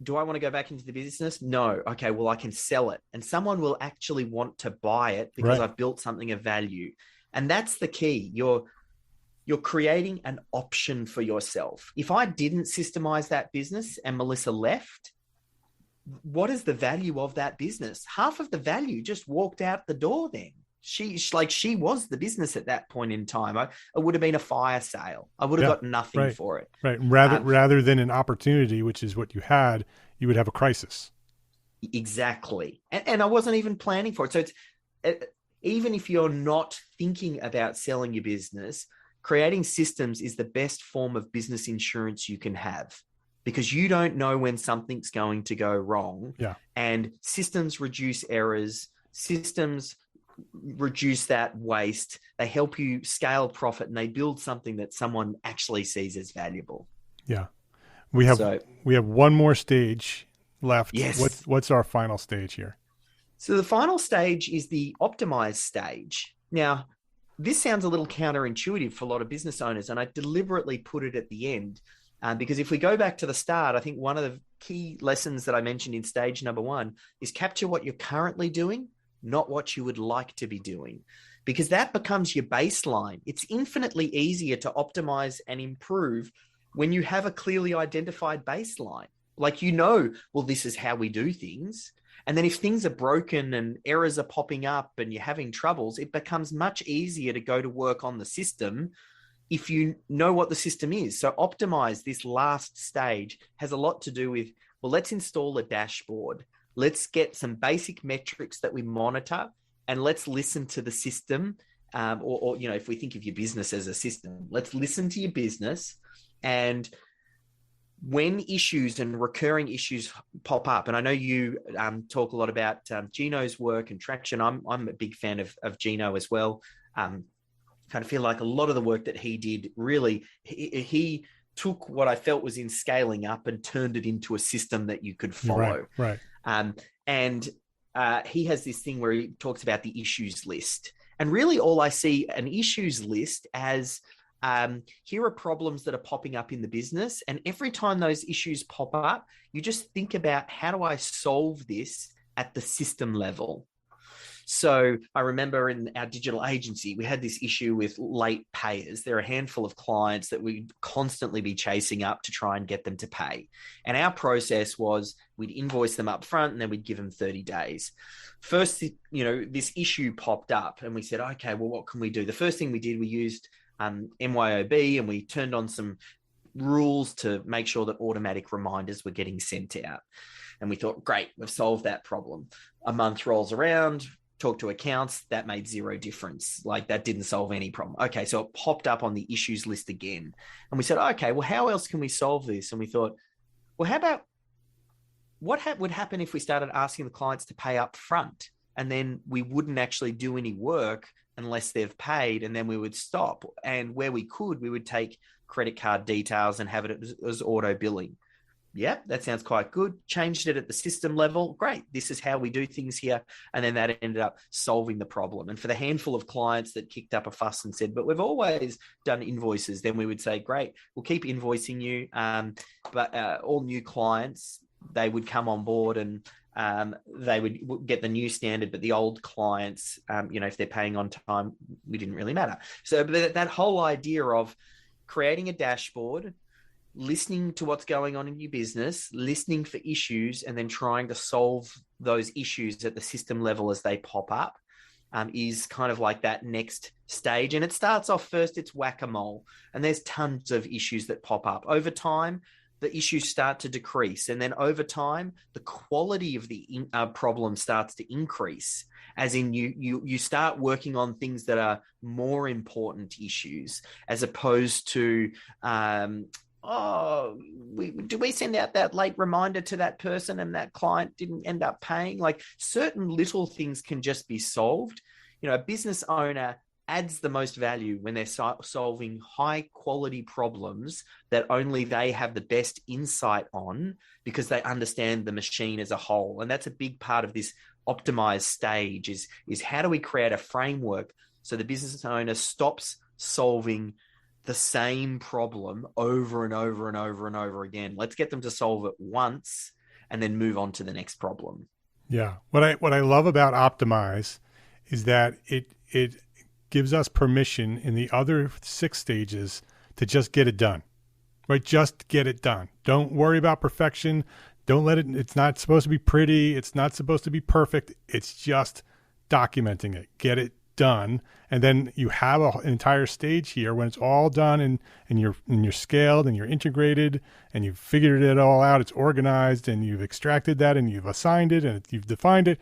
do I want to go back into the business? No. Okay, well, I can sell it and someone will actually want to buy it because I've built something of value. And that's the key. You're creating an option for yourself. If I didn't systemize that business and Melissa left, what is the value of that business? Half of the value just walked out the door then. She was the business at that point in time. It would have been a fire sale. I would have got nothing for it. Right. Rather than an opportunity, which is what you had, you would have a crisis. Exactly. And I wasn't even planning for it. So even if you're not thinking about selling your business, creating systems is the best form of business insurance you can have, because you don't know when something's going to go wrong. Yeah. And systems reduce errors. Systems reduce that waste. They help you scale profit, and they build something that someone actually sees as valuable. Yeah. We have one more stage left. Yes. What's our final stage here? So the final stage is the optimized stage. Now, this sounds a little counterintuitive for a lot of business owners, and I deliberately put it at the end because if we go back to the start, I think one of the key lessons that I mentioned in stage number 1 is capture what you're currently doing, not what you would like to be doing, because that becomes your baseline. It's infinitely easier to optimize and improve when you have a clearly identified baseline. Like, well, this is how we do things. And then if things are broken and errors are popping up and you're having troubles, it becomes much easier to go to work on the system if you know what the system is. So optimize, this last stage, has a lot to do with, well, let's install a dashboard. Let's get some basic metrics that we monitor, and let's listen to the system. Or, if we think of your business as a system, let's listen to your business. And when issues and recurring issues pop up, and I know you talk a lot about Gino's work and traction. I'm a big fan of Gino as well. Kind of feel like a lot of the work that he did, really, he took what I felt was in scaling up and turned it into a system that you could follow. Right. And he has this thing where he talks about the issues list. And really all I see an issues list as, here are problems that are popping up in the business. And every time those issues pop up, you just think about, how do I solve this at the system level? So I remember in our digital agency, we had this issue with late payers. There are a handful of clients that we'd constantly be chasing up to try and get them to pay. And our process was, we'd invoice them up front and then we'd give them 30 days. First, this issue popped up and we said, okay, well, what can we do? The first thing we did, we used MYOB, and we turned on some rules to make sure that automatic reminders were getting sent out. And we thought, great, we've solved that problem. A month rolls around, talk to accounts, that made zero difference. Like, that didn't solve any problem. Okay, so it popped up on the issues list again. And we said, okay, well, how else can we solve this? And we thought, well, how about, what would happen if we started asking the clients to pay up front, and then we wouldn't actually do any work unless they've paid, and then we would stop. And where we could, we would take credit card details and have it as auto billing. Yep, that sounds quite good. Changed it at the system level. Great. This is how we do things here. And then that ended up solving the problem. And for the handful of clients that kicked up a fuss and said, but we've always done invoices, then we would say, great, we'll keep invoicing you. But all new clients, they would come on board and they would get the new standard, but the old clients, if they're paying on time, we didn't really matter. So that whole idea of creating a dashboard, listening to what's going on in your business, listening for issues, and then trying to solve those issues at the system level as they pop up, is kind of like that next stage. And it starts off first, it's whack-a-mole, and there's tons of issues that pop up. Over time, the issues start to decrease. And then over time, the quality of the problem starts to increase, as in you start working on things that are more important issues, as opposed to, did we send out that late reminder to that person and that client didn't end up paying? Like, certain little things can just be solved. A business owner adds the most value when they're solving high quality problems that only they have the best insight on, because they understand the machine as a whole. And that's a big part of this optimized stage is how do we create a framework so the business owner stops solving the same problem over and over and over and over again. Let's get them to solve it once and then move on to the next problem. Yeah. What I love about Optimize is that it gives us permission in the other 6 stages to just get it done, right? Just get it done. Don't worry about perfection. Don't let it, it's not supposed to be pretty. It's not supposed to be perfect. It's just documenting it. Get it done. And then you have an entire stage here when it's all done and you're scaled and you're integrated and you've figured it all out. It's organized and you've extracted that and you've assigned it and you've defined it.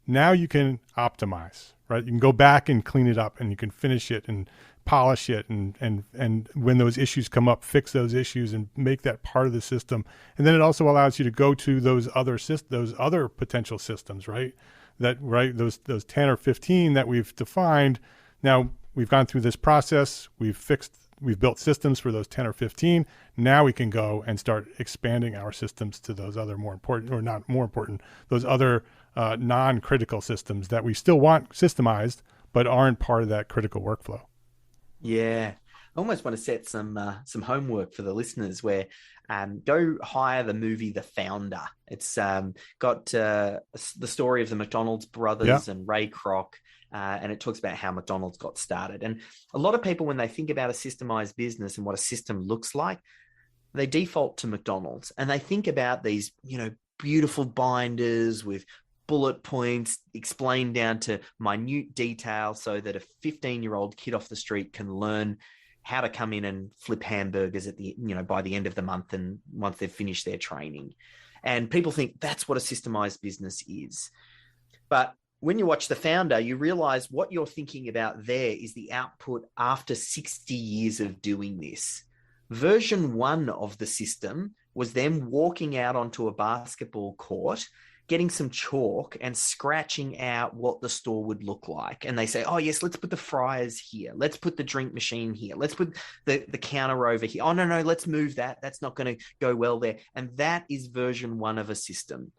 Now you can optimize, right? You can go back and clean it up and you can finish it and polish it and when those issues come up, fix those issues and make that part of the system. And then it also allows you to go to those other potential systems, right? Those 10 or 15 that we've defined. Now we've gone through this process, we've built systems for those 10 or 15. Now we can go and start expanding our systems to those other more important, or not more important, those other non-critical systems that we still want systemized, but aren't part of that critical workflow. Yeah. I almost want to set some homework for the listeners where go hire the movie The Founder. It's got the story of the McDonald's brothers and Ray Kroc, and it talks about how McDonald's got started. And a lot of people, when they think about a systemized business and what a system looks like, they default to McDonald's and they think about these, beautiful binders with bullet points explained down to minute detail so that a 15-year-old kid off the street can learn how to come in and flip hamburgers by the end of the month and once they've finished their training. And people think that's what a systemized business is. But when you watch The Founder, you realize what you're thinking about there is the output after 60 years of doing this. Version 1 of the system was them walking out onto a basketball court, getting some chalk and scratching out what the store would look like. And they say, oh, yes, let's put the fryers here. Let's put the drink machine here. Let's put the counter over here. Oh, no, let's move that. That's not going to go well there. And that is version 1 of a system.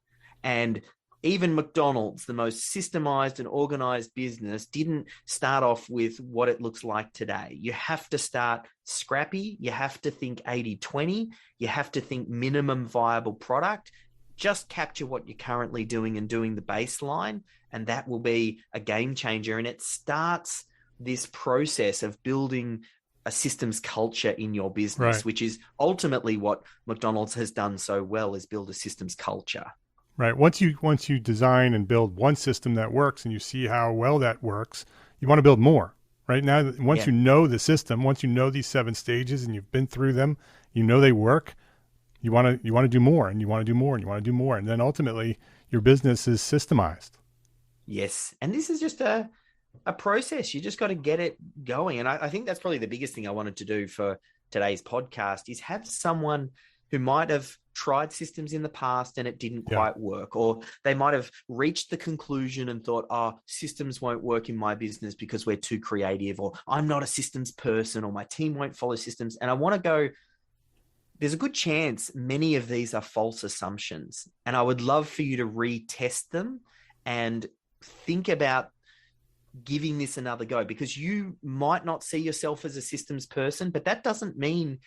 And even McDonald's, the most systemized and organized business, didn't start off with what it looks like today. You have to start scrappy. You have to think 80-20. You have to think minimum viable product. Just capture what you're currently doing and doing the baseline, and that will be a game changer. And it starts this process of building a systems culture in your business, right, which is ultimately what McDonald's has done so well, is build a systems culture. Right. Once you design and build one system that works and you see how well that works, you want to build more. Right now, once you know the system, once you know these 7 stages and you've been through them, you know they work. You want to do more, and you want to do more, and you want to do more, and then ultimately your business is systemized. Yes, and this is just a process. You just got to get it going, and I think that's probably the biggest thing I wanted to do for today's podcast is have someone who might have tried systems in the past and it didn't quite work, or they might have reached the conclusion and thought, oh, systems won't work in my business because we're too creative, or I'm not a systems person, or my team won't follow systems. And I want to go, there's a good chance many of these are false assumptions. And I would love for you to retest them and think about giving this another go, because you might not see yourself as a systems person, but that doesn't mean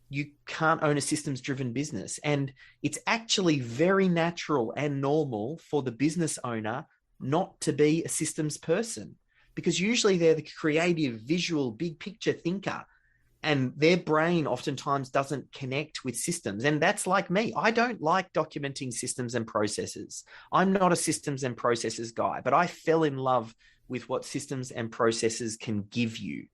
you can't own a systems-driven business. And it's actually very natural and normal for the business owner not to be a systems person, because usually they're the creative, visual, big picture thinker. And their brain oftentimes doesn't connect with systems. And that's like me. I don't like documenting systems and processes. I'm not a systems and processes guy, but I fell in love with what systems and processes can give you.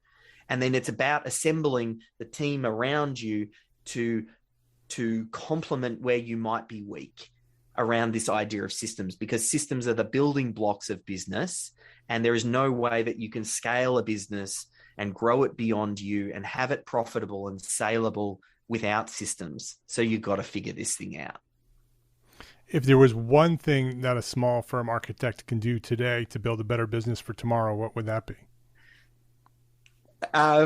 And then it's about assembling the team around you to complement where you might be weak around this idea of systems, because systems are the building blocks of business. And there is no way that you can scale a business and grow it beyond you and have it profitable and saleable without systems. So you've got to figure this thing out. If there was one thing that a small firm architect can do today to build a better business for tomorrow, what would that be?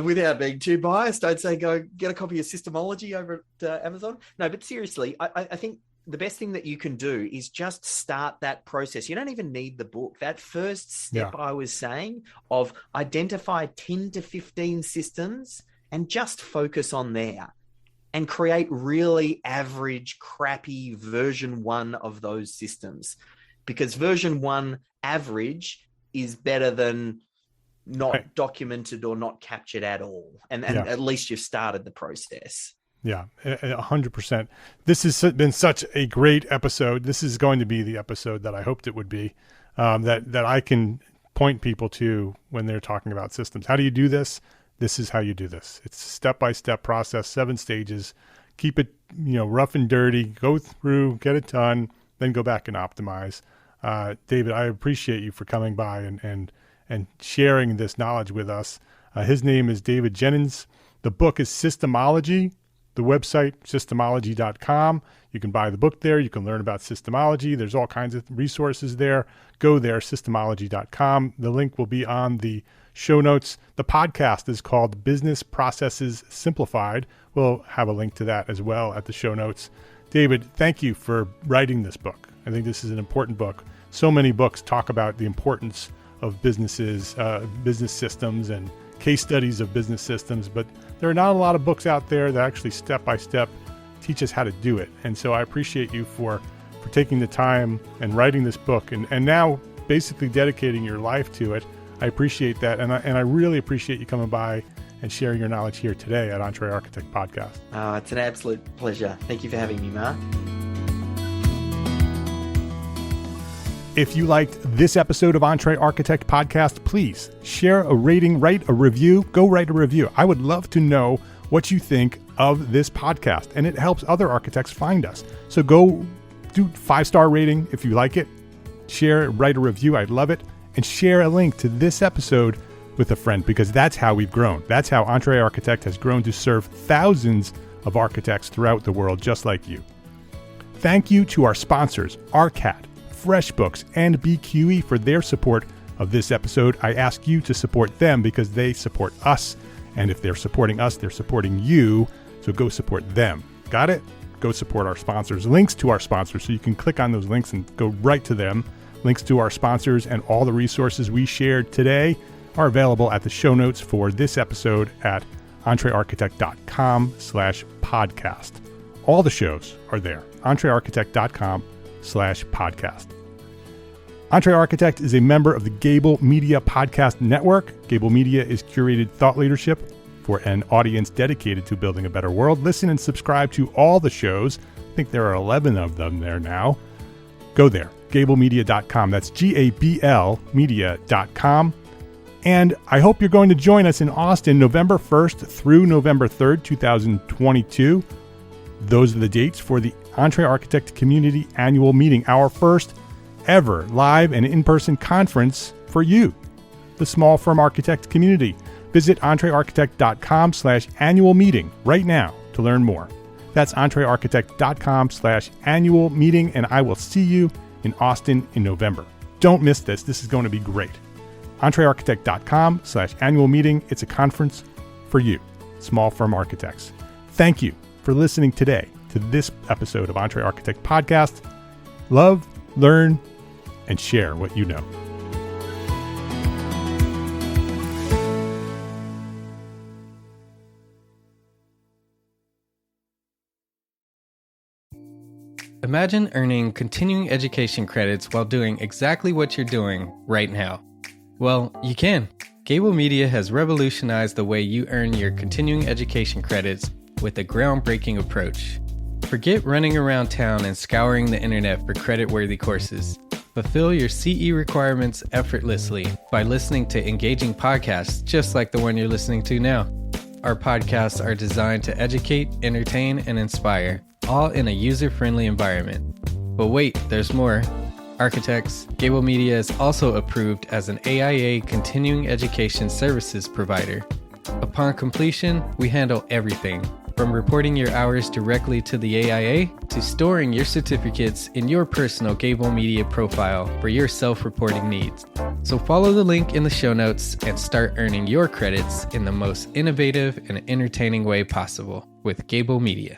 Without being too biased, I'd say go get a copy of SYSTEMology over at Amazon. No, but seriously, I think the best thing that you can do is just start that process. You don't even need the book. That first step I was saying of identify 10 to 15 systems and just focus on there and create really average, crappy version 1 of those systems, because version 1 average is better than not documented or not captured at all. And at least you've started the process. Yeah, 100%. This has been such a great episode. This is going to be the episode that I hoped it would be, that I can point people to when they're talking about systems. How do you do this? This is how you do this. It's a step-by-step process, 7 stages. Keep it, rough and dirty. Go through, get it done, then go back and optimize. David, I appreciate you for coming by and sharing this knowledge with us. His name is David Jenyns. The book is SYSTEMology. The website, systemology.com. You can buy the book there. You can learn about systemology. There's all kinds of resources there. Go there, systemology.com. The link will be on the show notes. The podcast is called Business Processes Simplified. We'll have a link to that as well at the show notes. David, thank you for writing this book. I think this is an important book. So many books talk about the importance of businesses, business systems, and case studies of business systems, but there are not a lot of books out there that actually step-by-step teach us how to do it. And so I appreciate you for taking the time and writing this book and now basically dedicating your life to it. I appreciate that. And I really appreciate you coming by and sharing your knowledge here today at Entre Architect Podcast. It's an absolute pleasure. Thank you for having me, Mark. If you liked this episode of Entre Architect Podcast, please share a rating, write a review. Go write a review. I would love to know what you think of this podcast, and it helps other architects find us. So go do 5-star rating if you like it. Share, write a review. I'd love it. And share a link to this episode with a friend, because that's how we've grown. That's how Entre Architect has grown to serve thousands of architects throughout the world, just like you. Thank you to our sponsors, ARCAT, FreshBooks, and BQE for their support of this episode. I ask you to support them because they support us. And if they're supporting us, they're supporting you. So go support them. Got it? Go support our sponsors. Links to our sponsors, so you can click on those links and go right to them. Links to our sponsors and all the resources we shared today are available at the show notes for this episode at entrearchitect.com/podcast. All the shows are there. entrearchitect.com/podcast. Entre Architect is a member of the Gable Media Podcast Network. Gable Media is curated thought leadership for an audience dedicated to building a better world. Listen and subscribe to all the shows. I think there are 11 of them there now. Go there, gablemedia.com. That's GABL media.com. And I hope you're going to join us in Austin November 1st through November 3rd, 2022. Those are the dates for the Entre Architect Community Annual Meeting, our first ever live and in-person conference for you, the small firm architect community. Visit entrearchitect.com/annual meeting right now to learn more. That's entrearchitect.com/annual meeting, and I will see you in Austin in November. Don't miss this. This is going to be great. entrearchitect.com/annual meeting. It's a conference for you, small firm architects. Thank you for listening today to this episode of Entre Architect Podcast. Love, learn, and share what you know. Imagine earning continuing education credits while doing exactly what you're doing right now. Well, you can. Gable Media has revolutionized the way you earn your continuing education credits with a groundbreaking approach. Forget running around town and scouring the internet for credit-worthy courses. Fulfill your CE requirements effortlessly by listening to engaging podcasts just like the one you're listening to now. Our podcasts are designed to educate, entertain, and inspire, all in a user-friendly environment. But wait, there's more. Architects, Gable Media is also approved as an AIA continuing education services provider. Upon completion, we handle everything, from reporting your hours directly to the AIA to storing your certificates in your personal Gable Media profile for your self-reporting needs. So follow the link in the show notes and start earning your credits in the most innovative and entertaining way possible with Gable Media.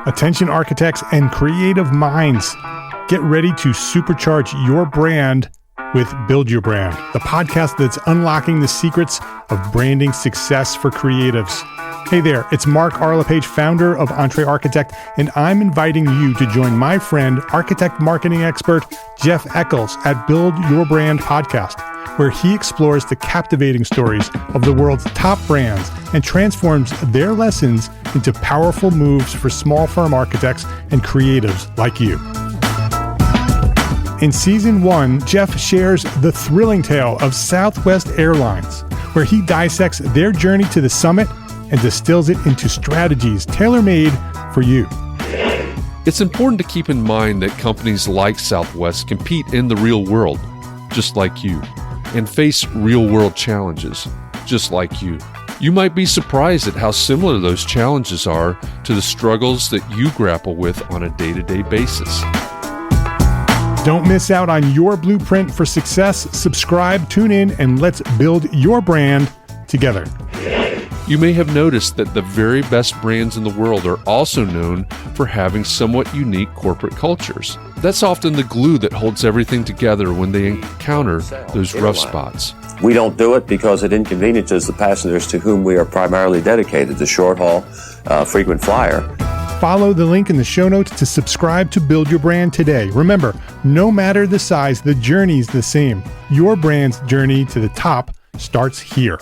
Attention architects and creative minds. Get ready to supercharge your brand with Build Your Brand, the podcast that's unlocking the secrets of branding success for creatives. Hey there, it's Mark Arlepage, founder of Entre Architect, and I'm inviting you to join my friend, architect marketing expert Jeff Eccles at Build Your Brand podcast, where he explores the captivating stories of the world's top brands and transforms their lessons into powerful moves for small firm architects and creatives like you. In Season 1, Jeff shares the thrilling tale of Southwest Airlines, where he dissects their journey to the summit and distills it into strategies tailor-made for you. It's important to keep in mind that companies like Southwest compete in the real world, just like you, and face real-world challenges, just like you. You might be surprised at how similar those challenges are to the struggles that you grapple with on a day-to-day basis. Don't miss out on your blueprint for success. Subscribe, tune in, and let's build your brand together. You may have noticed that the very best brands in the world are also known for having somewhat unique corporate cultures. That's often the glue that holds everything together when they encounter those rough spots. We don't do it because it inconveniences the passengers to whom we are primarily dedicated, the short haul, frequent flyer. Follow the link in the show notes to subscribe to Build Your Brand today. Remember, no matter the size, the journey's the same. Your brand's journey to the top starts here.